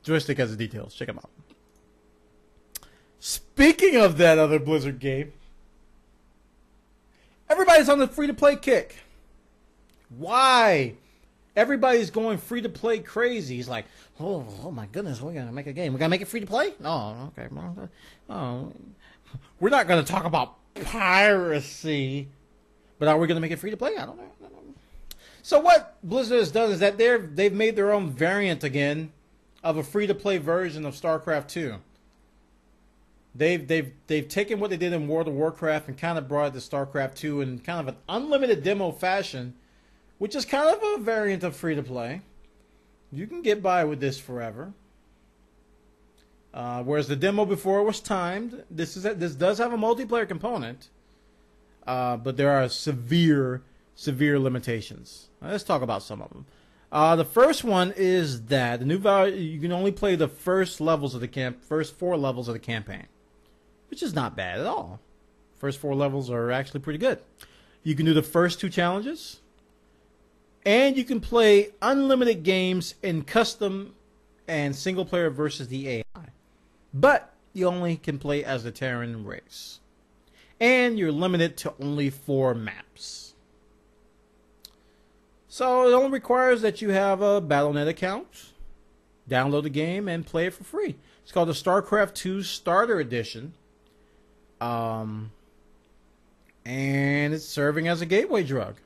Joystick has the details. Check them out. Speaking of that other Blizzard game, everybody's on the free-to-play kick. Why? Everybody's going free-to-play crazy. He's like, oh my goodness, we're going to make a game. We're going to make it free-to-play? Oh, okay. Oh, we're not going to talk about piracy, but are we going to make it free-to-play? I don't know. So what Blizzard has done is that they've made their own variant again of a free-to-play version of StarCraft 2. They've taken what they did in World of Warcraft and kind of brought it to StarCraft 2 in kind of an unlimited demo fashion, which is kind of a variant of free-to-play. You can get by with this forever. Whereas the demo before was timed. This does have a multiplayer component, but there are severe limitations. Let's talk about some of them. The first one is that the new value, you can only play the first four levels of the campaign, which is not bad at all. First 4 levels are actually pretty good. You can do the first 2 challenges. And you can play unlimited games in custom and single player versus the AI. But you only can play as the Terran race. And you're limited to only 4 maps. So it only requires that you have a Battle.net account, download the game, and play it for free. It's called the StarCraft 2 Starter Edition. And it's serving as a gateway drug.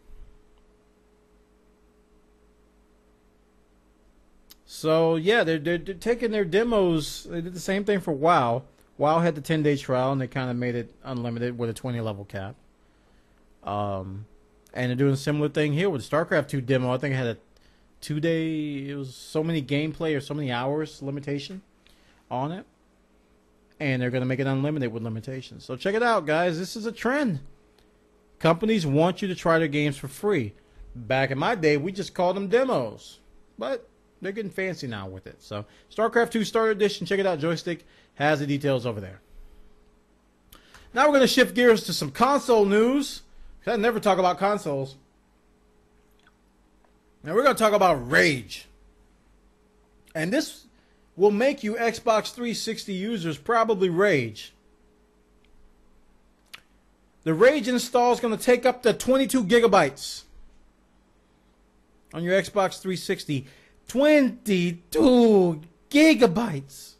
So yeah, they're taking their demos. They did the same thing for WoW. WoW had the 10-day trial, and they kind of made it unlimited with a 20 level cap. And they're doing a similar thing here with the StarCraft 2 demo. I think it had a 2-day. It was so many gameplay or so many hours limitation on it, and they're going to make it unlimited with limitations. So check it out, guys. This is a trend. Companies want you to try their games for free. Back in my day, we just called them demos, but they're getting fancy now with it. So StarCraft 2 Starter Edition, check it out. Joystick has the details over there. Now we're going to shift gears to some console news. I never talk about consoles. Now we're going to talk about Rage. And this will make you Xbox 360 users probably rage. The Rage install is going to take up to 22 gigabytes on your Xbox 360. 22 gigabytes.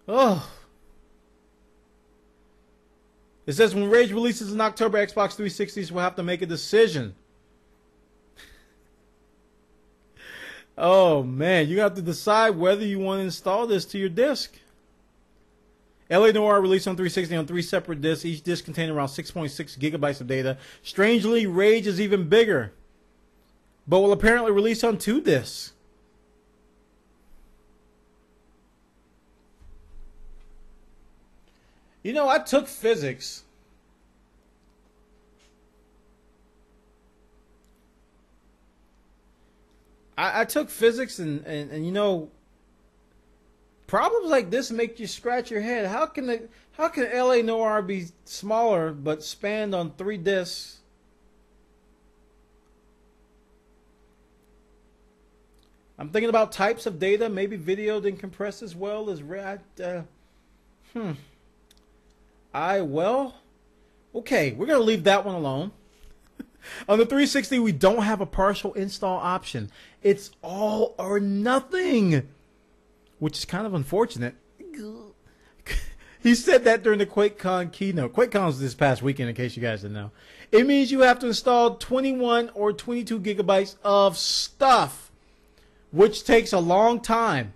Oh. It says when Rage releases in October, Xbox 360s will have to make a decision. Oh man, you have to decide whether you want to install this to your disc. LA Noire released on 360 on 3 separate discs, each disc containing around 6.6 gigabytes of data. Strangely, Rage is even bigger, but will apparently release on 2 discs. You know, I took physics. I took physics and you know, problems like this make you scratch your head. How can LA Noire be smaller but spanned on 3 discs? I'm thinking about types of data. Maybe video didn't compress as well as okay, we're gonna leave that one alone. On the 360, we don't have a partial install option. It's all or nothing, which is kind of unfortunate. He said that during the QuakeCon keynote. QuakeCon was this past weekend, in case you guys didn't know. It means you have to install 21 or 22 gigabytes of stuff, which takes a long time.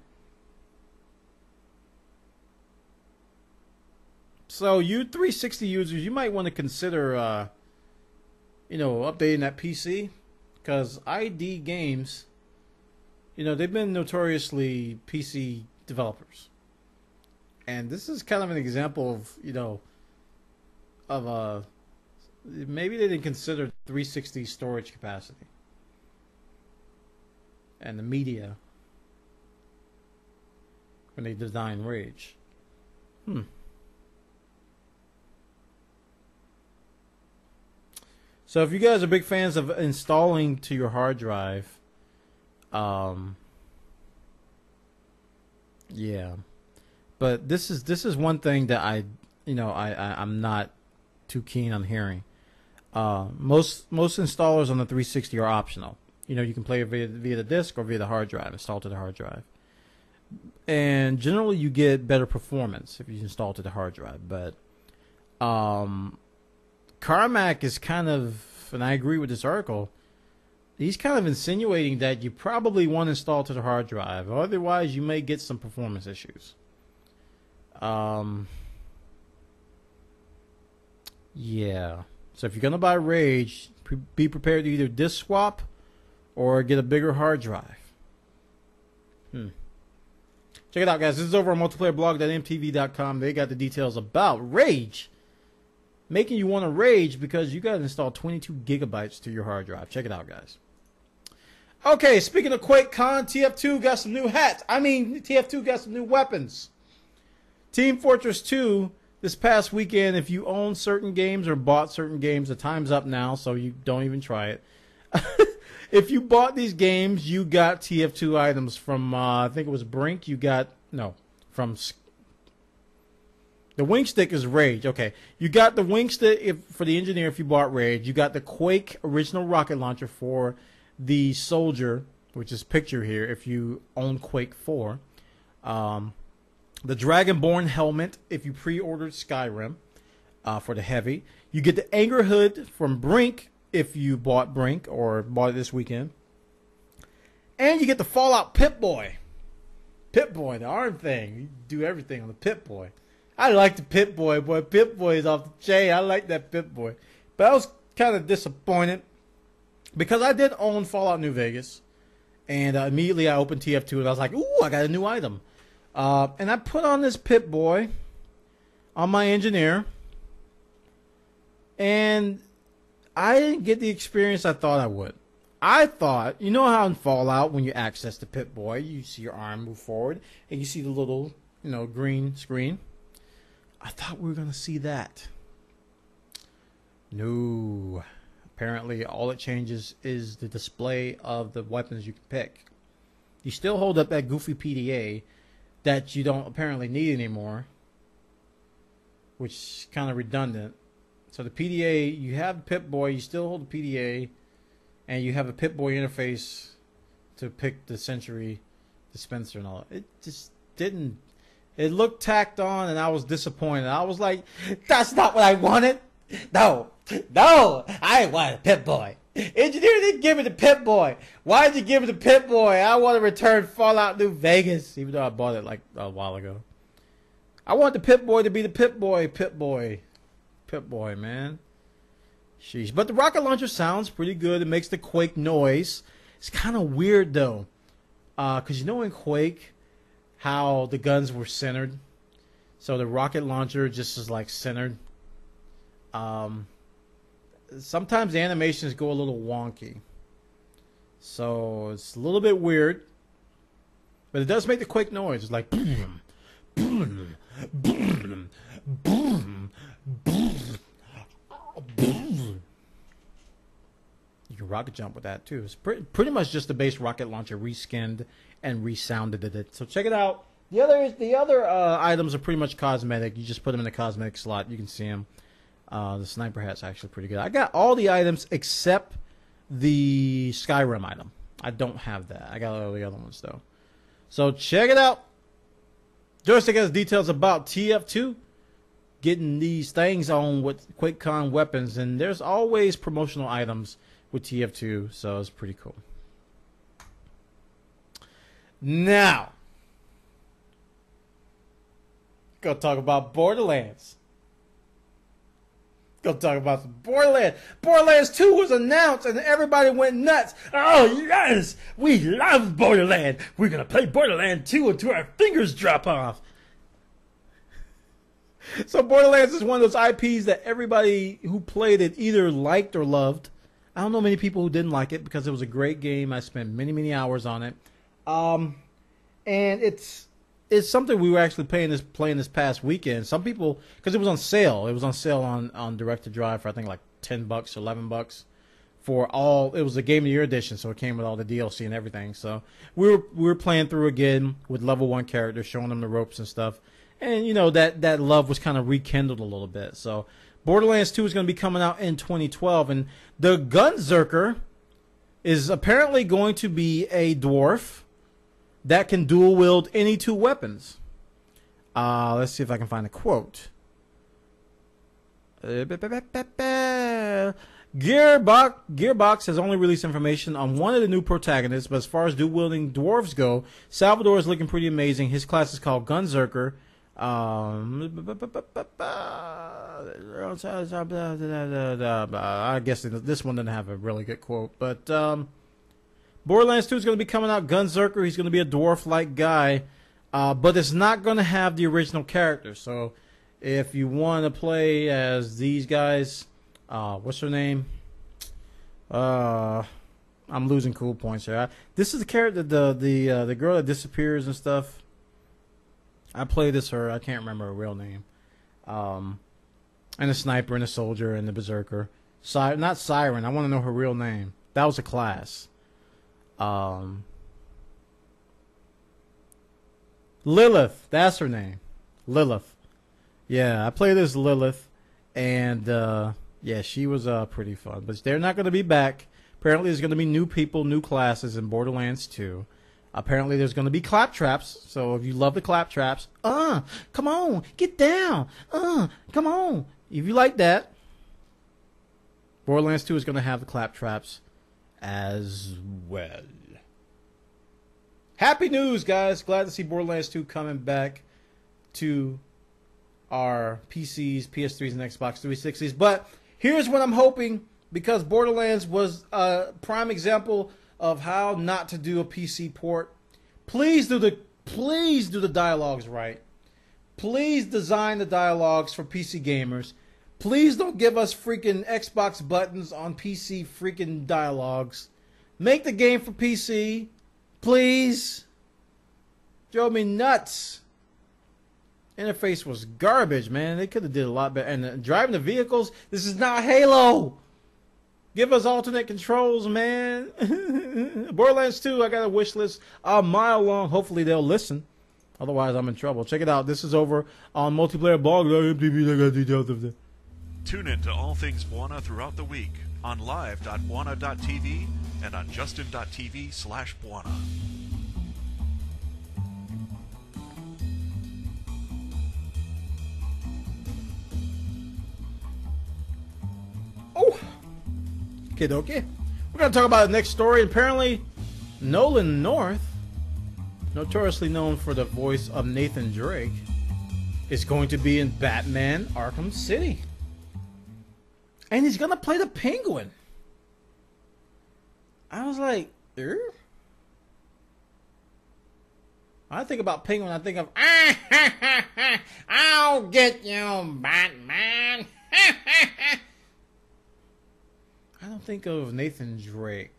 So you 360 users, you might want to consider, you know, updating that PC, because ID Games, you know, they've been notoriously PC developers. And this is kind of an example of, you know, of maybe they didn't consider 360 storage capacity and the media when they designed Rage. So if you guys are big fans of installing to your hard drive, yeah. But this is one thing that I'm not too keen on hearing. Most installers on the 360 are optional. You know, you can play it via the disc or via the hard drive, install to the hard drive. And generally you get better performance if you install to the hard drive. But Carmack is kind of, and I agree with this article, he's kind of insinuating that you probably want to install to the hard drive. Otherwise, you may get some performance issues. Yeah. So if you're going to buy Rage, be prepared to either disk swap or get a bigger hard drive. Check it out, guys. This is over on multiplayerblog.mtv.com. They got the details about Rage, making you want to rage because you got to install 22 gigabytes to your hard drive. Check it out, guys. Okay, speaking of QuakeCon, TF2 got some new hats. TF2 got some new weapons. Team Fortress 2 this past weekend, if you own certain games or bought certain games, the time's up now, so you don't even try it. If you bought these games, you got TF2 items from, I think it was Brink. You got, no, from, the Wing Stick is Rage. Okay, you got the Wing Stick for the Engineer if you bought Rage. You got the Quake original rocket launcher for the Soldier, which is picture here, if you own Quake 4. The Dragonborn helmet if you pre-ordered Skyrim for the Heavy. You get the Anger Hood from Brink if you bought Brink or bought it this weekend. And you get the Fallout Pip-Boy. Pip-Boy, the arm thing. You do everything on the Pip-Boy. I like the Pip-Boy, boy. Pip-Boy is off the chain. I like that Pip-Boy. But I was kind of disappointed because I did own Fallout New Vegas. And immediately I opened TF2 and I was like, ooh, I got a new item. And I put on this Pip-Boy on my Engineer. And I didn't get the experience I thought I would. I thought, you know how in Fallout when you access the Pip-Boy, you see your arm move forward and you see the little, green screen. I thought we were going to see that. No. Apparently, all it changes is the display of the weapons you can pick. You still hold up that goofy PDA that you don't apparently need anymore, which is kind of redundant. So the PDA, you have Pip-Boy, you still hold the PDA, and you have a Pip-Boy interface to pick the Century dispenser and all. It just didn't. It looked tacked on, and I was disappointed. I was like, that's not what I wanted. No, I want a Pip-Boy. Engineer didn't give me the Pip-Boy. Why did you give me the Pip-Boy? I want to return Fallout New Vegas, even though I bought it like a while ago. I want the Pip-Boy to be the Pip-Boy, man. Sheesh. But the rocket launcher sounds pretty good. It makes the Quake noise. It's kind of weird, though. Because in Quake, how the guns were centered. So the rocket launcher just is like centered. Sometimes the animations go a little wonky. So it's a little bit weird. But it does make the Quake noise. It's like boom, boom, boom, boom, boom, boom. You can rocket jump with that too. It's pretty much just the base rocket launcher reskinned and resounded it. So check it out. The other items are pretty much cosmetic. You just put them in the cosmetic slot. You can see them. The sniper hat's actually pretty good. I got all the items except the Skyrim item. I don't have that. I got all the other ones though. So check it out. Joystick has details about TF2 getting these things on with QuakeCon weapons, and there's always promotional items with TF2, so it's pretty cool. Now, go talk about Borderlands. Go talk about some Borderlands. Borderlands 2 was announced and everybody went nuts. Oh, yes! We love Borderlands. We're going to play Borderlands 2 until our fingers drop off. So Borderlands is one of those IPs that everybody who played it either liked or loved. I don't know many people who didn't like it because it was a great game. I spent many, many hours on it. And it's something we were actually playing this past weekend. Some people, because it was on sale. It was on sale on Direct to Drive for I think like $10, $11 for all. It was a Game of the Year edition, so it came with all the DLC and everything. So we were playing through again with level 1 characters, showing them the ropes and stuff. And that love was kind of rekindled a little bit. So Borderlands 2 is going to be coming out in 2012, and the Gunzerker is apparently going to be a dwarf that can dual wield any 2 weapons. Let's see if I can find a quote. Gearbox has only released information on one of the new protagonists, but as far as dual wielding dwarves go, Salvador is looking pretty amazing. His class is called Gunzerker. I guess this one didn't have a really good quote, but Borderlands 2 is going to be coming out. Gunzerker, he's going to be a dwarf-like guy, but it's not going to have the original character. So if you want to play as these guys, what's her name? I'm losing cool points here. This is the character, the girl that disappears and stuff. I played as her. I can't remember her real name. and a sniper and a soldier and the berserker. Not Siren. I want to know her real name. That was a class. Lilith. That's her name. Lilith. Yeah, I played as Lilith, and yeah, she was pretty fun. But they're not going to be back. Apparently, there's going to be new people, new classes in Borderlands 2. Apparently, there's going to be claptraps. So if you love the claptraps, come on, get down. Come on. If you like that, Borderlands 2 is going to have the claptraps as well. Happy news, guys. Glad to see Borderlands 2 coming back to our PCs, PS3s, and Xbox 360s. But here's what I'm hoping, because Borderlands was a prime example of how not to do a PC port. Please do the dialogues right. Please design the dialogues for PC gamers. Please don't give us freaking Xbox buttons on PC freaking dialogues. Make the game for PC. Please. Drove me nuts. Interface was garbage, man. They could have did a lot better. And driving the vehicles, this is not Halo. Give us alternate controls, man. Borderlands 2, I got a wish list a mile long. Hopefully they'll listen. Otherwise, I'm in trouble. Check it out. This is over on multiplayer blog. Tune in to all things Bwana throughout the week on live.bwana.tv and on justin.tv/Bwana. Oh, okay. We're going to talk about the next story. Apparently, Nolan North, notoriously known for the voice of Nathan Drake, is going to be in Batman Arkham City. And he's going to play the Penguin. I was like, I think about Penguin, I think of, I'll get you, Batman. I don't think of Nathan Drake.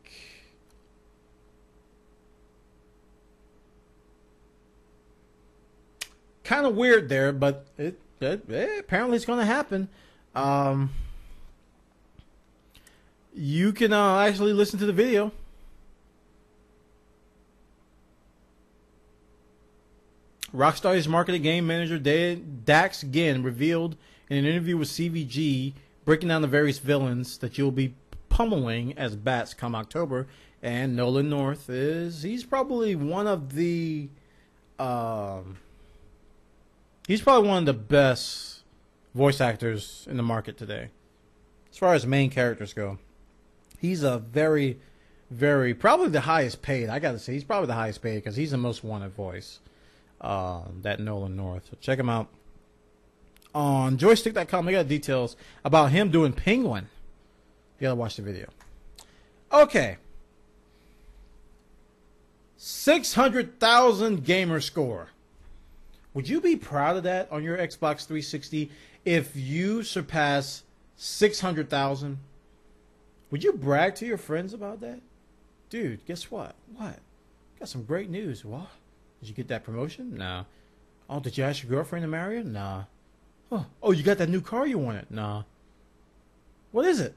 Kind of weird there, but apparently it's going to happen. You can actually listen to the video. Rockstar's marketing game manager Dax Ginn revealed in an interview with CVG, breaking down the various villains that you'll be pummeling as bats come October. And Nolan North he's probably one of the best voice actors in the market today, as far as main characters go. He's a very, very, probably the highest paid. I gotta say, he's probably the highest paid because he's the most wanted voice. That Nolan North. So check him out on joystick.com. They got details about him doing Penguin. You gotta watch the video. Okay. 600,000 gamer score. Would you be proud of that on your Xbox 360 if you surpass 600,000? Would you brag to your friends about that? Dude, guess what? What? Got some great news. What? Did you get that promotion? Nah. Oh, did you ask your girlfriend to marry her? Nah. Oh, you got that new car you wanted? Nah. What is it?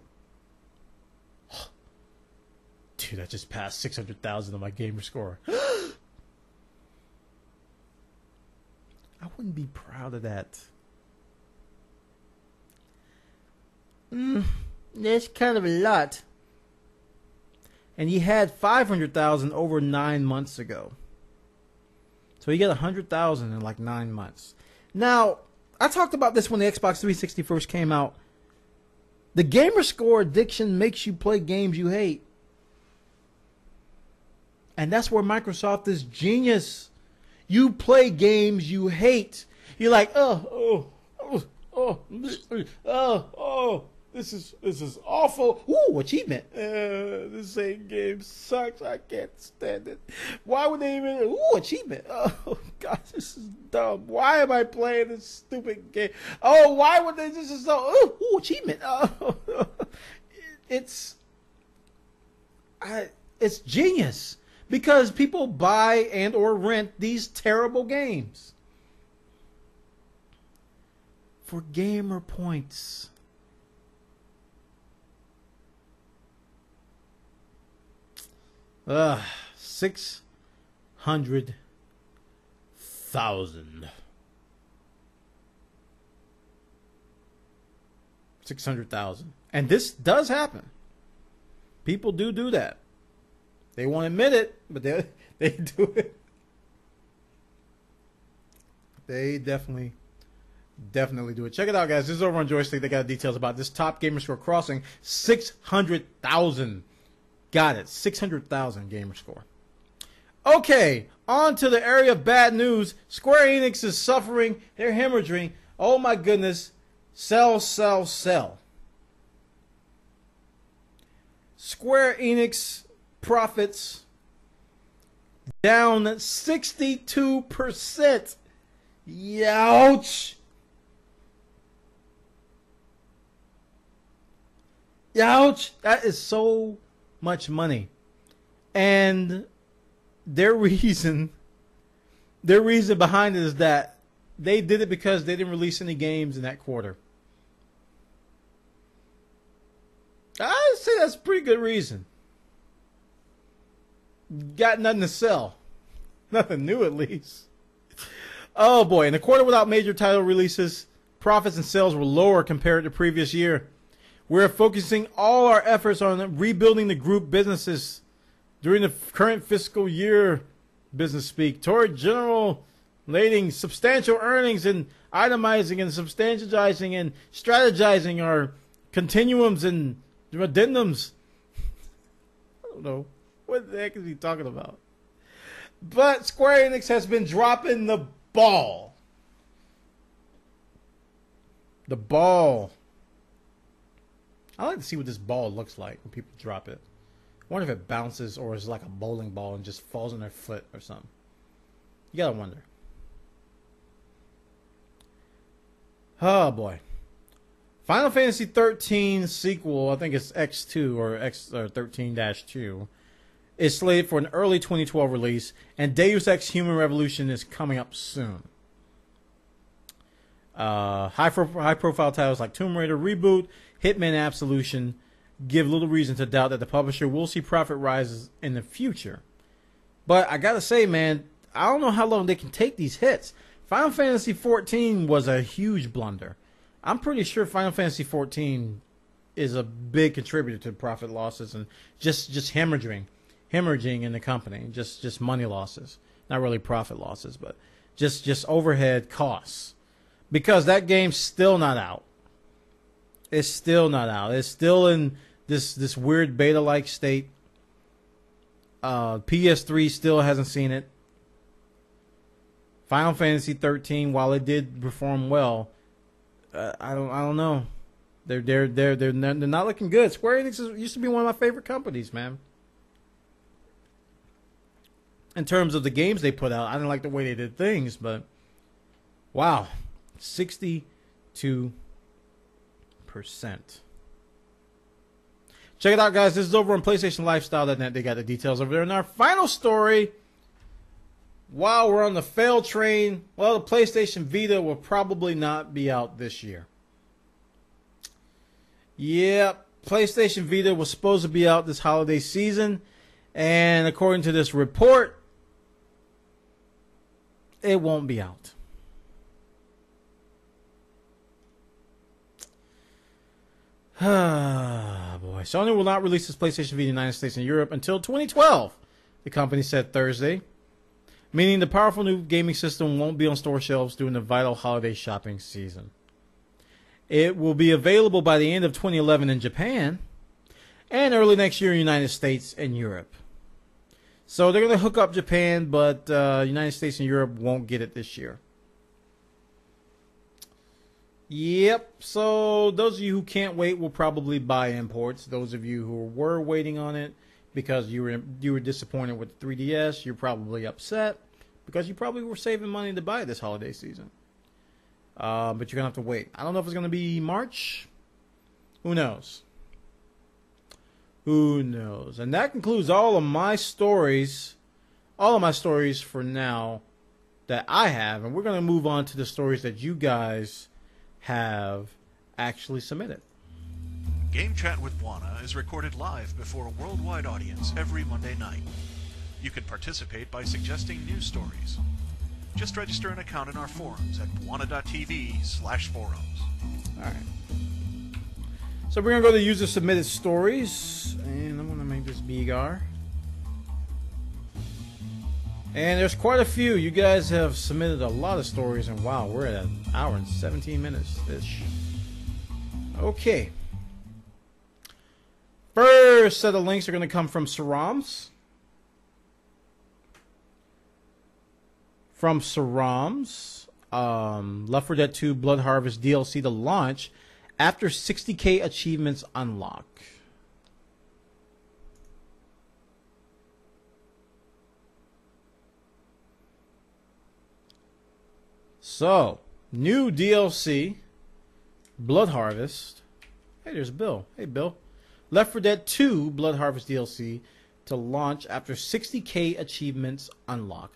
Dude, I just passed 600,000 on my gamer score. I wouldn't be proud of that. That's kind of a lot. And he had 500,000 over 9 months ago. So he got 100,000 in like 9 months. Now, I talked about this when the Xbox 360 first came out. The gamer score addiction makes you play games you hate. And that's where Microsoft is genius. You play games you hate. You're like, oh, this is awful. Ooh, achievement. This same game sucks. I can't stand it. Why would they even? Ooh, achievement. Oh gosh, this is dumb. Why am I playing this stupid game? Oh, why would they? This is so. Ooh, achievement. Oh, it's genius. Because people buy and or rent these terrible games for gamer points. Ugh, 600,000. 600,000. And this does happen. People do that. They won't admit it, but they do it. They definitely do it. Check it out, guys. This is over on Joystick. They got details about this top Gamerscore crossing. 600,000. Got it. 600,000 Gamerscore. Okay, on to the area of bad news. Square-Enix is suffering. They're hemorrhaging. Oh my goodness. Sell. Square-Enix profits down 62%. Youch! Youch! That is so much money. And their reason behind it is that they did it because they didn't release any games in that quarter. I'd say that's a pretty good reason. Got nothing to sell. Nothing new, at least. Oh boy, in a quarter without major title releases, profits and sales were lower compared to previous year. We're focusing all our efforts on rebuilding the group businesses during the current fiscal year, business speak, toward generating substantial earnings and itemizing and substantializing and strategizing our continuums and addendums. I don't know. What the heck is he talking about? But Square Enix has been dropping the ball. The ball. I like to see what this ball looks like when people drop it. I wonder if it bounces or is like a bowling ball and just falls on their foot or something. You gotta wonder. Oh boy. Final Fantasy 13 sequel, I think it's X2 or X13-2, is slated for an early 2012 release, and Deus Ex Human Revolution is coming up soon. High-profile titles like Tomb Raider Reboot, Hitman Absolution give little reason to doubt that the publisher will see profit rises in the future. But I gotta say, man, I don't know how long they can take these hits. Final Fantasy 14 was a huge blunder. I'm pretty sure Final Fantasy 14 is a big contributor to profit losses and just hemorrhaging in the company, just money losses, not really profit losses, but just overhead costs, because that game's still not out. It's still not out. It's still in this weird beta-like state. PS3 still hasn't seen it. Final Fantasy 13, while it did perform well, I don't know. They're not looking good. Square Enix used to be one of my favorite companies, man. In terms of the games they put out, I didn't like the way they did things, but wow, 62%. Check it out, guys. This is over on PlayStation Lifestyle.net. They got the details over there. And our final story, while we're on the fail train, well, the PlayStation Vita will probably not be out this year. Yep, PlayStation Vita was supposed to be out this holiday season, and according to this report, it won't be out. Ah, boy. Sony will not release its PlayStation Vita in the United States and Europe until 2012, the company said Thursday, meaning the powerful new gaming system won't be on store shelves during the vital holiday shopping season. It will be available by the end of 2011 in Japan and early next year in the United States and Europe. So they're going to hook up Japan, but United States and Europe won't get it this year. Yep, so those of you who can't wait will probably buy imports. Those of you who were waiting on it because you were disappointed with the 3DS, you're probably upset because you probably were saving money to buy it this holiday season. But you're going to have to wait. I don't know if it's going to be March. Who knows? Who knows? And that concludes all of my stories. All of my stories for now that I have. And we're going to move on to the stories that you guys have actually submitted. Game Chat with Bwana is recorded live before a worldwide audience every Monday night. You can participate by suggesting news stories. Just register an account in our forums at bwana.tv/forums. All right. So we're going to go to user submitted stories, and I'm going to make this bigger. And there's quite a few. You guys have submitted a lot of stories, and wow, we're at an hour and 17 minutes-ish. Okay. First set of links are going to come from Sarams. From Sarams, Left 4 Dead 2 Blood Harvest DLC to launch after 60K achievements unlock. So, new DLC, Blood Harvest. Hey, there's Bill. Hey, Bill. Left 4 Dead 2 Blood Harvest DLC to launch after 60K achievements unlock.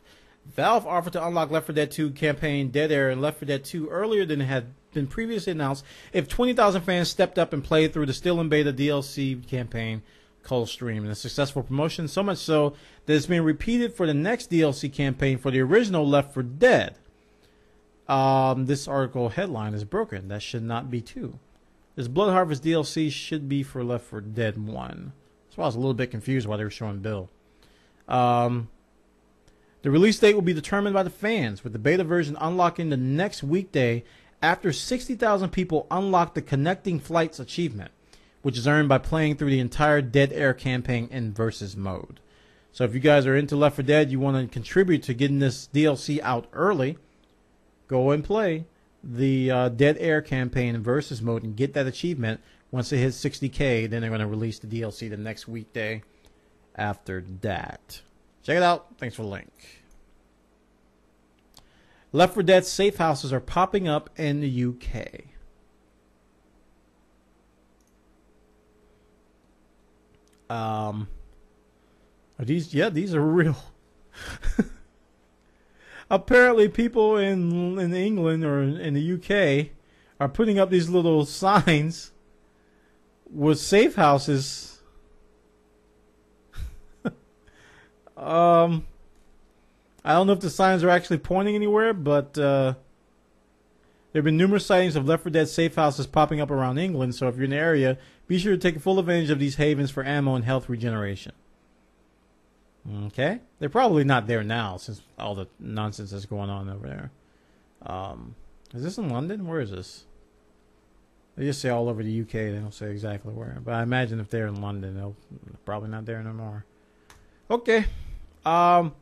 Valve offered to unlock Left 4 Dead 2 campaign Dead Air and Left 4 Dead 2 earlier than it had been previously announced if 20,000 fans stepped up and played through the still in beta DLC campaign Cold Stream. And a successful promotion, so much so that it's being repeated for the next DLC campaign for the original Left 4 Dead. This article headline is broken. That should not be 2. This Blood Harvest DLC should be for Left 4 Dead 1. That's why I was a little bit confused why they were showing Bill. The release date will be determined by the fans, with the beta version unlocking the next weekday after 60,000 people unlock the Connecting Flights achievement, which is earned by playing through the entire Dead Air campaign in Versus mode. So if you guys are into Left 4 Dead, you want to contribute to getting this DLC out early, go and play the Dead Air campaign in Versus mode and get that achievement. Once it hits 60K, then they're going to release the DLC the next weekday after that. Check it out. Thanks for the link. Left 4 Dead safe houses are popping up in the UK. Are these? Yeah, these are real. Apparently, people in England or in the UK are putting up these little signs with safe houses. I don't know if the signs are actually pointing anywhere, but there have been numerous sightings of Left 4 Dead safe houses popping up around England, so if you're in the area, be sure to take full advantage of these havens for ammo and health regeneration. Okay? They're probably not there now, since all the nonsense that's going on over there. Is this in London? Where is this? They just say all over the UK. They don't say exactly where. But I imagine if they're in London, they're probably not there no more. Okay. Bobby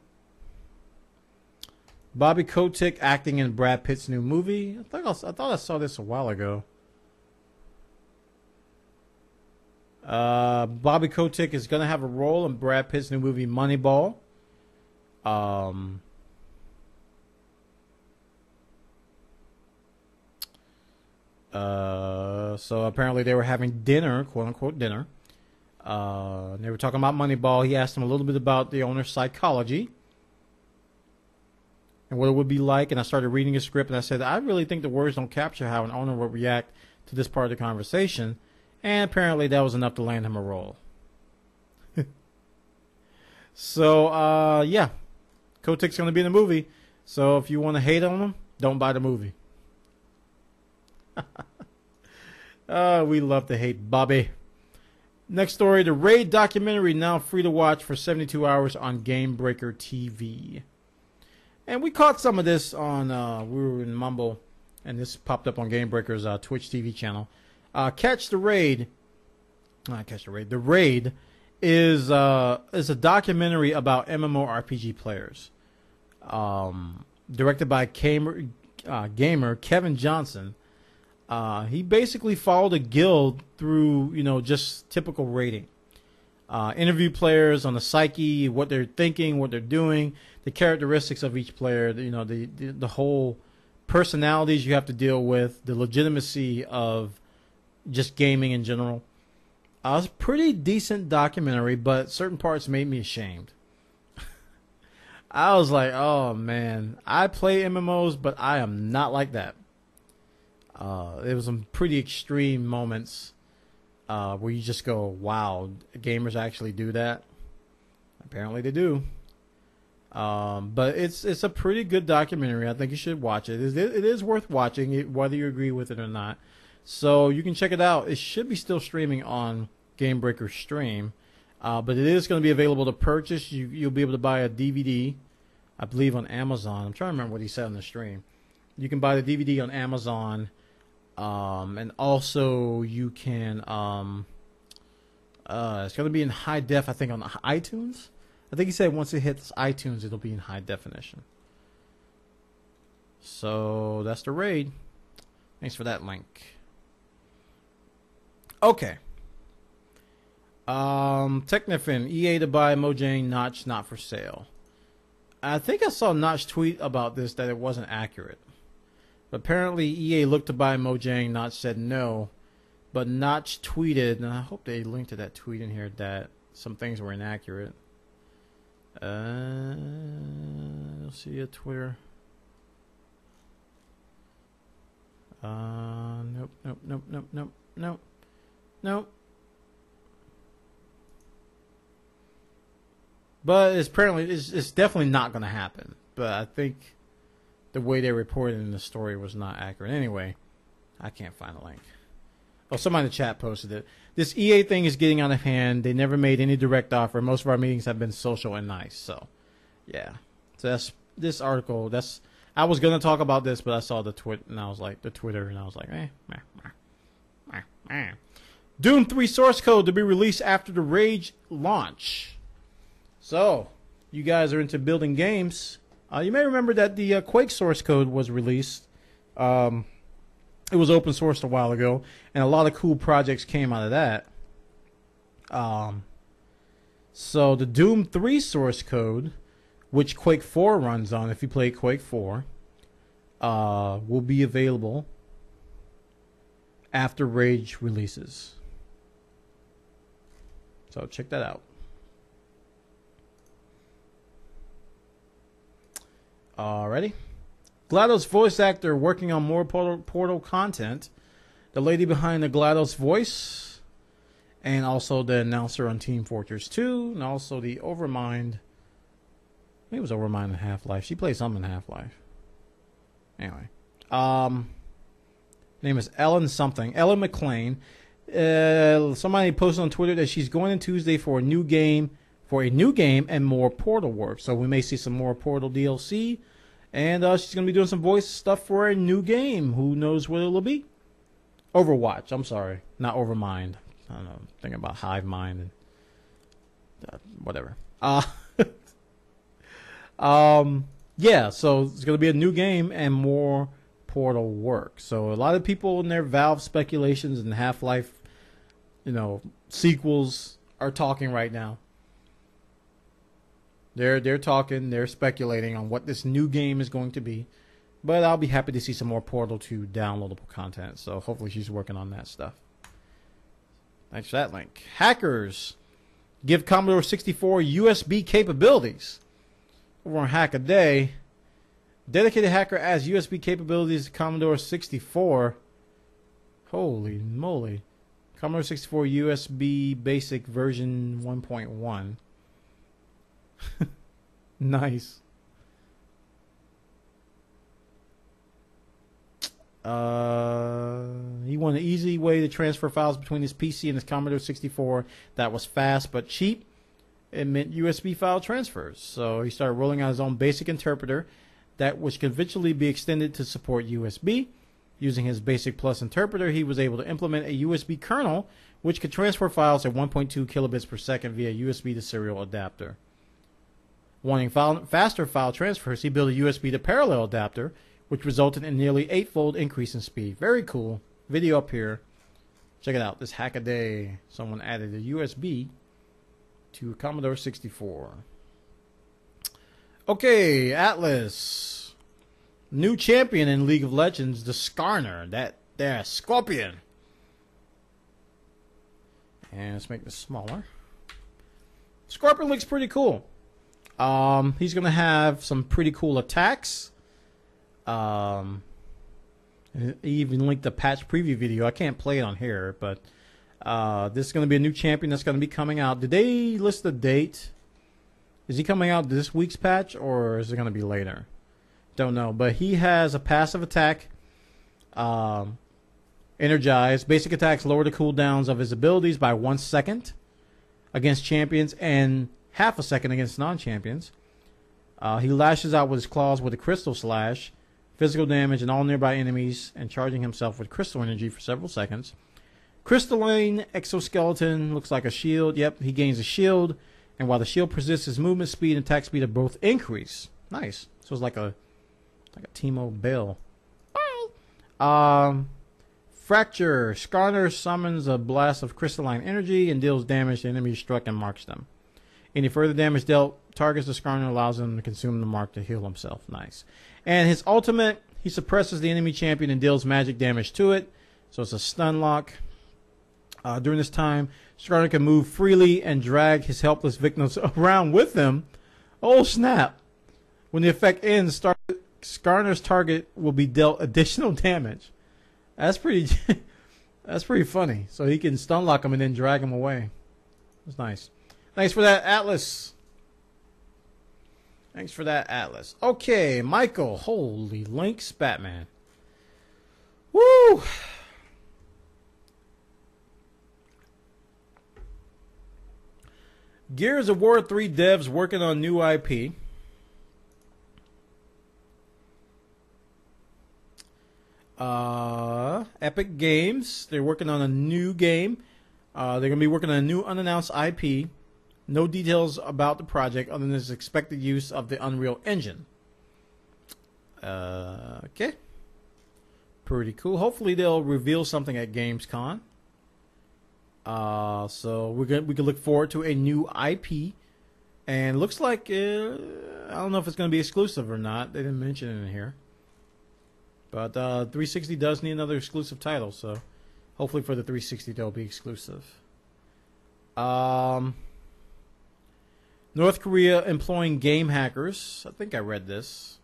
Kotick acting in Brad Pitt's new movie. I thought I saw this a while ago. Bobby Kotick is going to have a role in Brad Pitt's new movie Moneyball. So apparently they were having dinner, quote unquote dinner. They were talking about Moneyball. He asked him a little bit about the owner's psychology and what it would be like. And I started reading his script, and I said, I really think the words don't capture how an owner would react to this part of the conversation. And apparently that was enough to land him a role. So, yeah. Kotick's going to be in the movie. So if you want to hate on him, don't buy the movie. We love to hate Bobby. Next story, the Raid documentary now free to watch for 72 hours on Gamebreaker TV. And we caught some of this on, we were in Mumble, and this popped up on Gamebreaker's Twitch TV channel. Catch the Raid. Not Catch the Raid. The Raid is a documentary about MMORPG players. Directed by gamer Kevin Johnson. He basically followed a guild through, just typical raiding. Interview players on the psyche, what they're thinking, what they're doing, the characteristics of each player, the whole personalities you have to deal with, the legitimacy of just gaming in general. It was a pretty decent documentary, but certain parts made me ashamed. I was like, oh man, I play MMOs, but I am not like that. There was some pretty extreme moments where you just go, wow, gamers actually do that? Apparently they do. But it's a pretty good documentary. I think you should watch it. It is worth watching, whether you agree with it or not. So you can check it out. It should be still streaming on Game Breaker Stream. But it is going to be available to purchase. You'll be able to buy a DVD, I believe, on Amazon. I'm trying to remember what he said on the stream. You can buy the DVD on Amazon. And also you can, it's going to be in high def, I think, on iTunes. I think he said once it hits iTunes, it'll be in high definition. So that's the raid. Thanks for that link. Okay. Technifin, EA to buy Mojang Notch not for sale. I think I saw Notch tweet about this that it wasn't accurate. But apparently EA looked to buy Mojang, Notch said no. But Notch tweeted, and I hope they linked to that tweet in here, that some things were inaccurate. Let's see a Twitter. Nope. But it's definitely not going to happen. But I think the way they reported in the story was not accurate. Anyway, I can't find the link. Oh, somebody in the chat posted it. This EA thing is getting out of hand. They never made any direct offer. Most of our meetings have been social and nice. So, yeah. So that's this article. I was gonna talk about this, but I saw the Twitter, and I was like, Doom 3 source code to be released after the Rage launch. So, you guys are into building games. You may remember that the Quake source code was released. It was open sourced a while ago, and a lot of cool projects came out of that. So the Doom 3 source code, which Quake 4 runs on, if you play Quake 4, will be available after Rage releases. So check that out. Alrighty. GLaDOS voice actor working on more Portal content. The lady behind the GLaDOS voice. And also the announcer on Team Fortress 2. And also the Overmind. I think it was Overmind in Half-Life. She played something in Half-Life. Anyway. Name is Ellen something. Ellen McLean. Somebody posted on Twitter that she's going in Tuesday for a new game. And more Portal work. So we may see some more Portal DLC. And she's going to be doing some voice stuff for a new game. Who knows what it'll be? Overwatch. I'm sorry. Not Overmind. I don't know. I'm thinking about Hive Mind and whatever. Yeah, so it's going to be a new game and more Portal work. So a lot of people in their Valve speculations and Half-Life, sequels are talking right now. They're talking, they're speculating on what this new game is going to be. But I'll be happy to see some more Portal 2 downloadable content. So hopefully she's working on that stuff. Thanks for that link. Hackers give Commodore 64 USB capabilities. Over on Hackaday, dedicated hacker adds USB capabilities to Commodore 64. Holy moly. Commodore 64 USB basic version 1.1. Nice. He wanted an easy way to transfer files between his PC and his Commodore 64 that was fast but cheap. It meant USB file transfers. So he started rolling out his own basic interpreter that which could eventually be extended to support USB. Using his Basic Plus interpreter, he was able to implement a USB kernel which could transfer files at 1.2 kilobits per second via USB to serial adapter. Wanting faster file transfers, he built a USB to parallel adapter, which resulted in nearly 8-fold increase in speed. Very cool. Video up here. Check it out. This Hackaday. Someone added a USB to Commodore 64. Okay, Atlas. New champion in League of Legends, the Skarner. That Scorpion. And let's make this smaller. Scorpion looks pretty cool. He's going to have some pretty cool attacks. And He even linked the patch preview video. I can't play it on here, but this is going to be a new champion that's going to be coming out. Did they list the date? Is he coming out this week's patch, or is it going to be later? Don't know. But he has a passive attack, energized. Basic attacks lower the cooldowns of his abilities by 1 second against champions and half a second against non-champions. He lashes out with his claws with a crystal slash, physical damage and all nearby enemies, and charging himself with crystal energy for several seconds. Crystalline exoskeleton looks like a shield. Yep, he gains a shield, and while the shield persists, his movement speed and attack speed are both increase. Nice. So it's like a Timo Bell. Fracture. Skarner summons a blast of crystalline energy and deals damage to enemies struck and marks them. Any further damage dealt targets the Skarner, allows him to consume the mark to heal himself. Nice. And his ultimate, he suppresses the enemy champion and deals magic damage to it. So it's a stun lock. During this time, Skarner can move freely and drag his helpless victims around with him. Oh, snap. When the effect ends, Skarner's target will be dealt additional damage. That's pretty that's pretty funny. So he can stun lock him and then drag him away. That's nice. Thanks for that, Atlas. Thanks for that, Atlas. Okay, Michael. Holy links, Batman. Woo! Gears of War 3 devs working on new IP. Epic Games, they're working on a new game. They're going to be working on a new unannounced IP. No details about the project other than its expected use of the Unreal Engine. Okay. Pretty cool. Hopefully they'll reveal something at Gamescom. So we can look forward to a new IP. And looks like, I don't know if it's going to be exclusive or not. They didn't mention it in here. But 360 does need another exclusive title, so hopefully for the 360 they'll be exclusive. North Korea employing game hackers. I think I read this.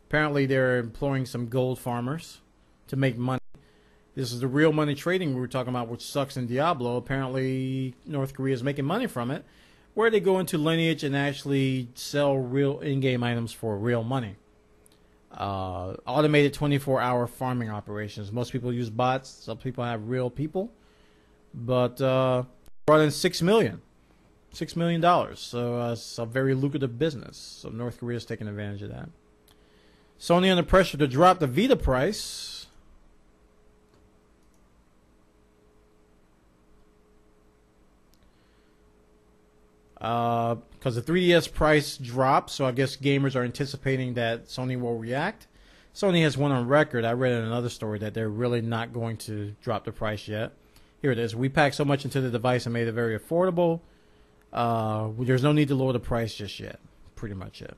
Apparently they're employing some gold farmers to make money. This is the real money trading we were talking about, which sucks in Diablo. Apparently North Korea is making money from it, where they go into Lineage and actually sell real in-game items for real money. Automated 24-hour farming operations. Most people use bots. Some people have real people. But brought in $6 million. $6 million. So it's a very lucrative business. So North Korea is taking advantage of that. Sony under pressure to drop the Vita price. Because the 3DS price dropped, so I guess gamers are anticipating that Sony will react. Sony has one on record. I read in another story that they're really not going to drop the price yet. Here it is. We packed so much into the device and made it very affordable. There's no need to lower the price just yet. Pretty much it.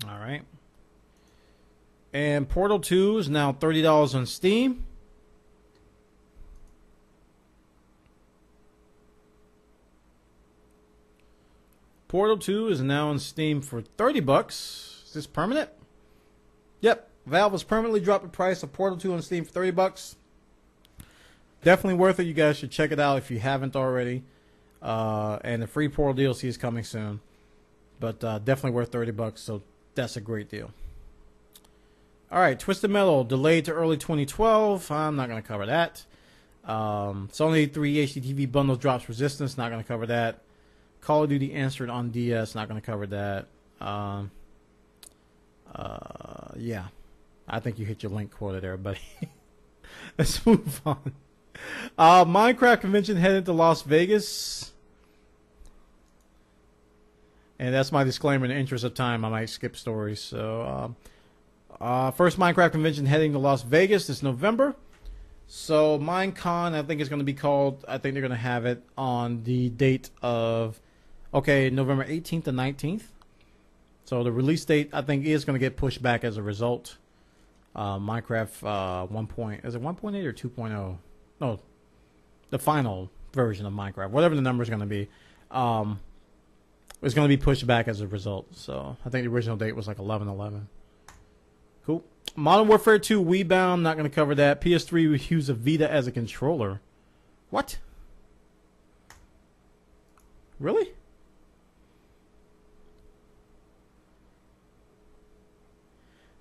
All right. And Portal 2 is now $30 on Steam. Portal 2 is now on Steam for $30. Is this permanent? Yep. Valve has permanently dropped the price of Portal 2 on Steam for $30. Definitely worth it. You guys should check it out if you haven't already. And the free Portal DLC is coming soon. But definitely worth $30, so that's a great deal. Alright, Twisted Metal delayed to early 2012. I'm not going to cover that. Sony 3 HDTV bundles drops Resistance. Not going to cover that. Call of Duty answered on DS. Not going to cover that. Yeah. I think you hit your link quota there, buddy. Let's move on. Minecraft convention headed to Las Vegas. And that's my disclaimer. In the interest of time, I might skip stories. So, first Minecraft convention heading to Las Vegas this November. So, Minecon, I think is going to be called, I think they're going to have it on the date of, November 18th and 19th. So, the release date, I think, is going to get pushed back as a result. Minecraft 1. Is it 1.8 or 2.0? No, the final version of Minecraft, whatever the number is going to be, is going to be pushed back as a result. So, I think the original date was like 11/11. Cool. Modern Warfare 2 Wii bound. Not going to cover that. PS3 would use a Vita as a controller. What? Really?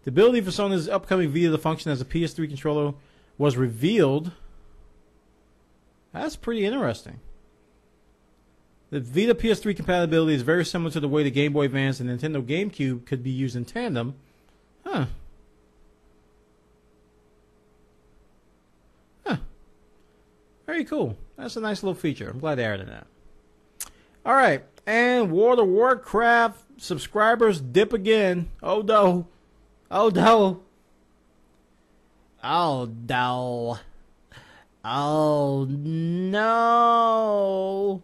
The ability for Sony's upcoming Vita to function as a PS3 controller was revealed. That's pretty interesting. The Vita PS3 compatibility is very similar to the way the Game Boy Advance and Nintendo GameCube could be used in tandem. Huh. Very cool. That's a nice little feature. I'm glad they added that. All right. And World of Warcraft subscribers dip again. Oh, no. Oh, no. Oh, no. Oh, no.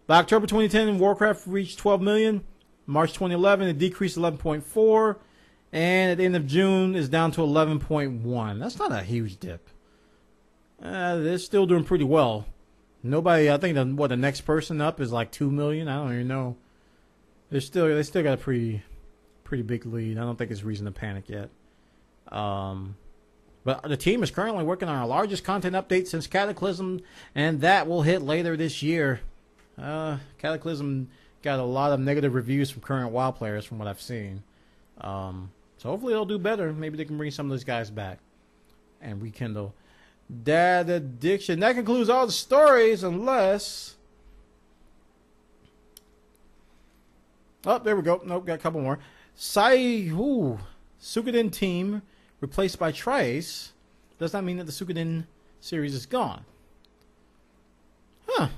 By October 2010, Warcraft reached 12 million. March 2011, it decreased 11.4. And at the end of June, it's down to 11.1. That's not a huge dip. They're still doing pretty well. Nobody, I think, the next person up is like 2 million. I don't even know. They still got a pretty big lead. I don't think it's reason to panic yet. But the team is currently working on our largest content update since Cataclysm, and that will hit later this year. Cataclysm got a lot of negative reviews from current WoW players, from what I've seen. So hopefully they'll do better. Maybe they can bring some of those guys back and rekindle Dad Addiction. That concludes all the stories, unless... Oh, there we go. Nope, got a couple more. Suikoden team replaced by Triace. Does not mean that the Suikoden series is gone. Huh.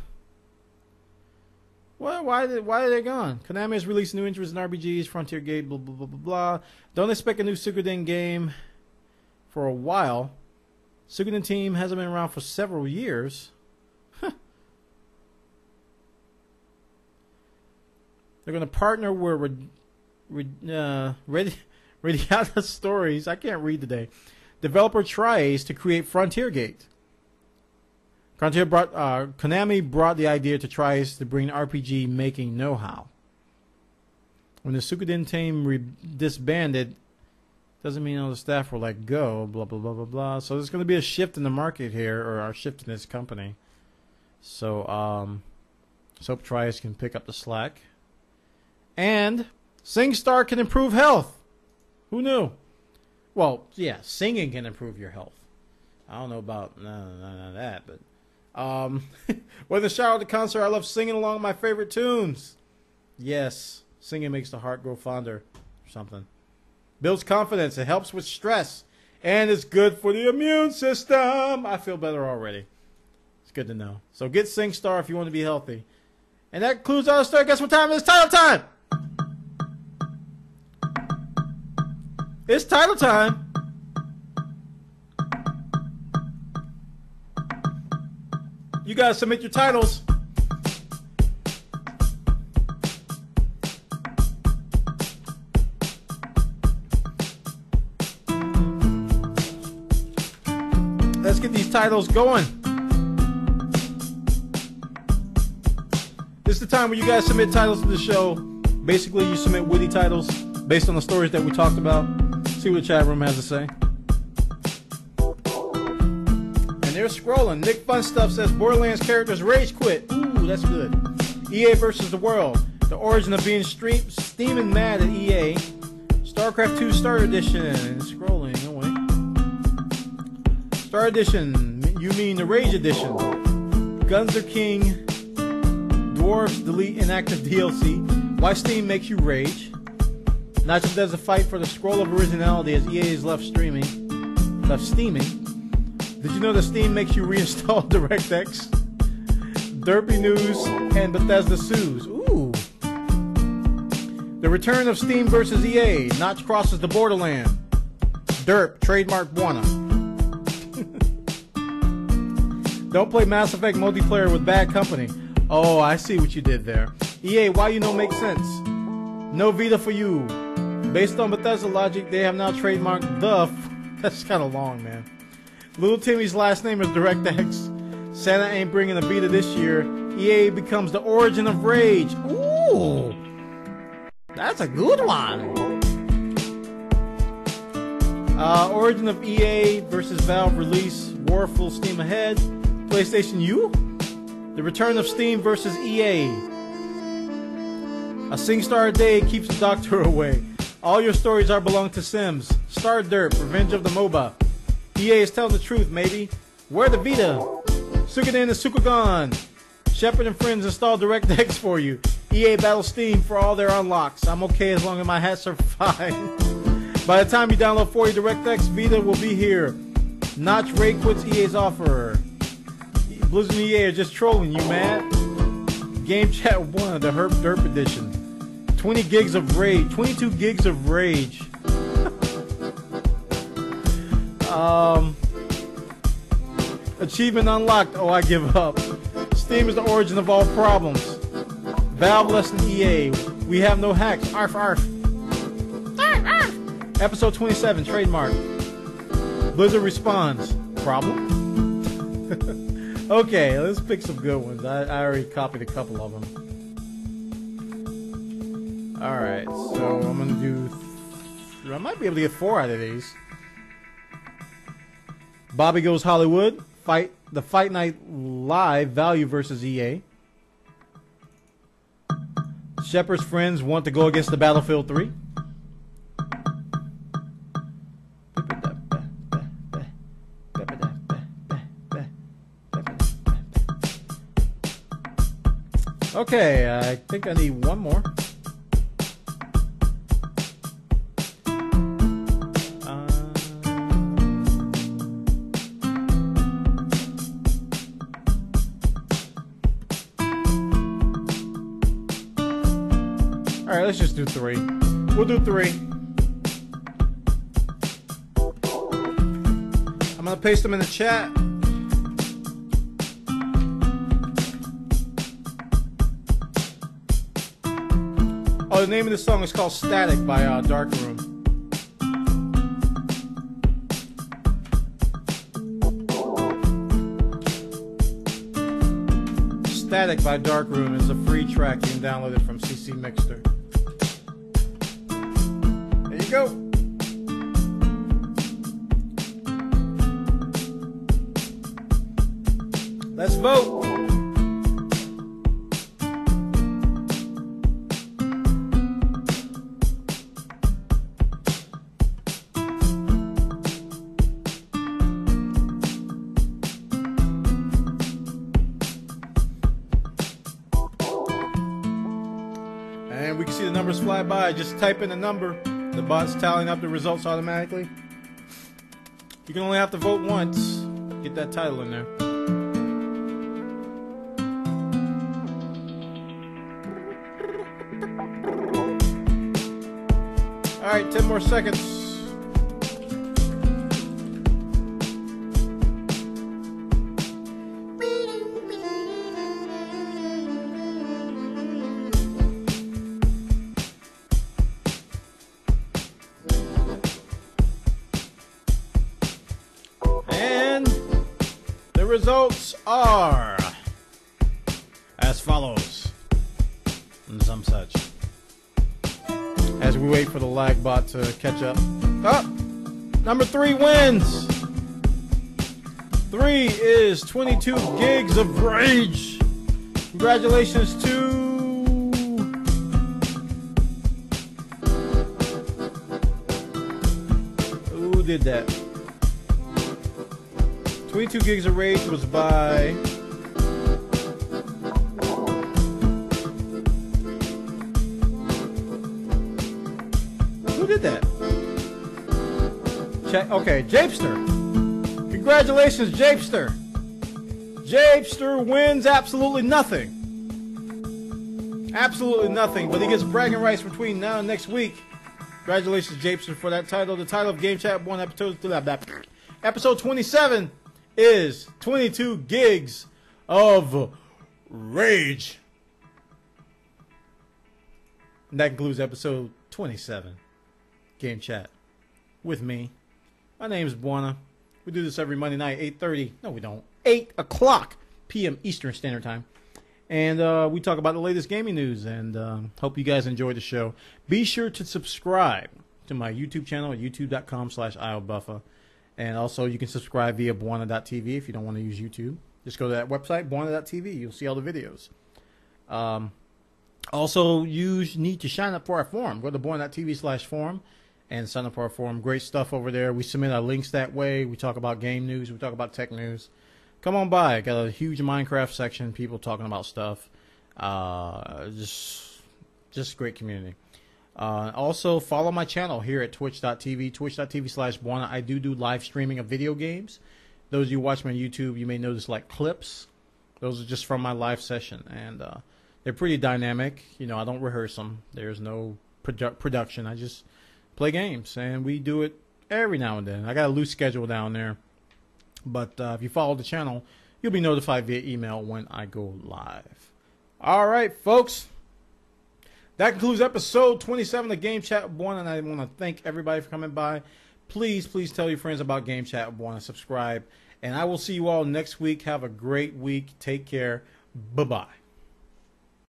Why are they gone? Konami has released new interest in RPGs, Frontier Gate, blah, blah, blah, blah, blah. Don't expect a new Suikoden game for a while. Suikoden team hasn't been around for several years. Huh. They're going to partner with Radiata Stories. I can't read today. Developer Triace to create Frontier Gate. Konami brought the idea to Triace to bring RPG making know-how. When the Suikoden team disbanded, doesn't mean all the staff were let go, blah, blah, blah, blah, blah. So there's going to be a shift in the market here, or a shift in this company. So, let's hope Triace can pick up the slack. And SingStar can improve health. Who knew? Well, yeah, singing can improve your health. I don't know about none of that, but... when the shower at the concert, I love singing along my favorite tunes. Yes, singing makes the heart grow fonder or something. Builds confidence. It helps with stress. And it's good for the immune system. I feel better already. It's good to know. So get SingStar if you want to be healthy. And that concludes our story. Guess what time it is? Title time! It's title time. You guys submit your titles. Let's get these titles going. This is the time where you guys submit titles to the show. Basically, you submit witty titles based on the stories that we talked about. See what the chat room has to say. They're scrolling. Nick Fun Stuff says Borderlands characters rage quit. Ooh, that's good. EA versus the world. The origin of being steaming mad at EA. StarCraft 2 Starter Edition. Scrolling. Oh wait. Starter Edition. You mean the Rage Edition? Gunzerker King. Dwarves delete inactive DLC. Why Steam makes you rage. Not just as a fight for the scroll of originality as EA is left steaming. Did you know that Steam makes you reinstall DirectX? Derpy News and Bethesda sues. Ooh. The return of Steam versus EA. Notch crosses the borderland. Derp, trademark Bwana. Don't play Mass Effect multiplayer with bad company. Oh, I see what you did there. EA, why you don't make sense? No Vita for you. Based on Bethesda logic, they have now trademarked the... That's kind of long, man. Little Timmy's last name is DirectX. Santa ain't bringing a Vita this year. EA becomes the origin of rage. Ooh, that's a good one. Origin of EA versus Valve release. War full steam ahead. PlayStation U? The return of Steam versus EA. A SingStar a day keeps the doctor away. All your stories are belong to Sims. Star Dirt, Revenge of the MOBA. EA is telling the truth, maybe. Where the Vita? Suikoden and Suikoden. Shepard and Friends install DirectX for you. EA battle Steam for all their unlocks. I'm okay as long as my hats are fine. By the time you download 40 DirectX, Vita will be here. Notch Ray quits EA's offer. Blizzard and EA are just trolling you, man. Game Chat 1, the Herp Derp edition. 20 gigs of rage. 22 gigs of rage. Achievement unlocked. Oh, I give up. Steam is the origin of all problems. Valve less than EA. We have no hacks. Arf, arf. Arf, arf. Episode 27, trademark. Blizzard responds. Problem? Okay, let's pick some good ones. I already copied a couple of them. Alright, so I'm going to do... I might be able to get 4 out of these. Bobby Goes Hollywood. The Fight Night Live, Value versus EA. Shepard's friends want to go against the Battlefield 3. Okay, I think I need one more. Alright, let's just do 3. We'll do 3. I'm gonna paste them in the chat. Oh, the name of the song is called Static by Darkroom. Static by Darkroom is a free track. You can download it from CC Mixter. There you go. Let's vote. And we can see the numbers fly by. Just type in the number. The bot's tallying up the results automatically. You can only have to vote once. Get that title in there. Alright, 10 more seconds. And the results are as follows. And some such. As we wait for the lag bot to catch up. Oh! Number 3 wins! 3 is 22 gigs of rage! Congratulations to... Who did that? 22 gigs of rage was by... Who did that? Okay, Japester. Congratulations, Japester. Japester wins absolutely nothing. Absolutely nothing, but he gets bragging rights between now and next week. Congratulations, Japester, for that title. The title of Game Chat 1 episode 27 is 22 gigs of rage. And that concludes episode 27. Game Chat with me. My name is Bwana. We do this every Monday night, 8:30. No, we don't. 8 o'clock p.m. Eastern Standard Time. And we talk about the latest gaming news. And hope you guys enjoy the show. Be sure to subscribe to my YouTube channel at youtube.com/iobuffa. And also, you can subscribe via Bwana.tv if you don't want to use YouTube. Just go to that website, Bwana.tv. You'll see all the videos. Also, you need to sign up for our forum. Go to Bwana.tv/forum and sign up for our forum. Great stuff over there. We submit our links that way. We talk about game news. We talk about tech news. Come on by. Got a huge Minecraft section. People talking about stuff. Just great community. Also, follow my channel here at twitch.tv, twitch.tv/Bwana. I do live streaming of video games. Those of you watch me on YouTube, you may notice like clips. Those are just from my live session. And they're pretty dynamic. You know, I don't rehearse them. There's no production. I just play games. And we do it every now and then. I got a loose schedule down there. But if you follow the channel, you'll be notified via email when I go live. All right, folks. That concludes episode 27 of Game Chat with Bwana, and I want to thank everybody for coming by. Please tell your friends about Game Chat with Bwana. Subscribe, and I will see you all next week. Have a great week. Take care. Bye-bye.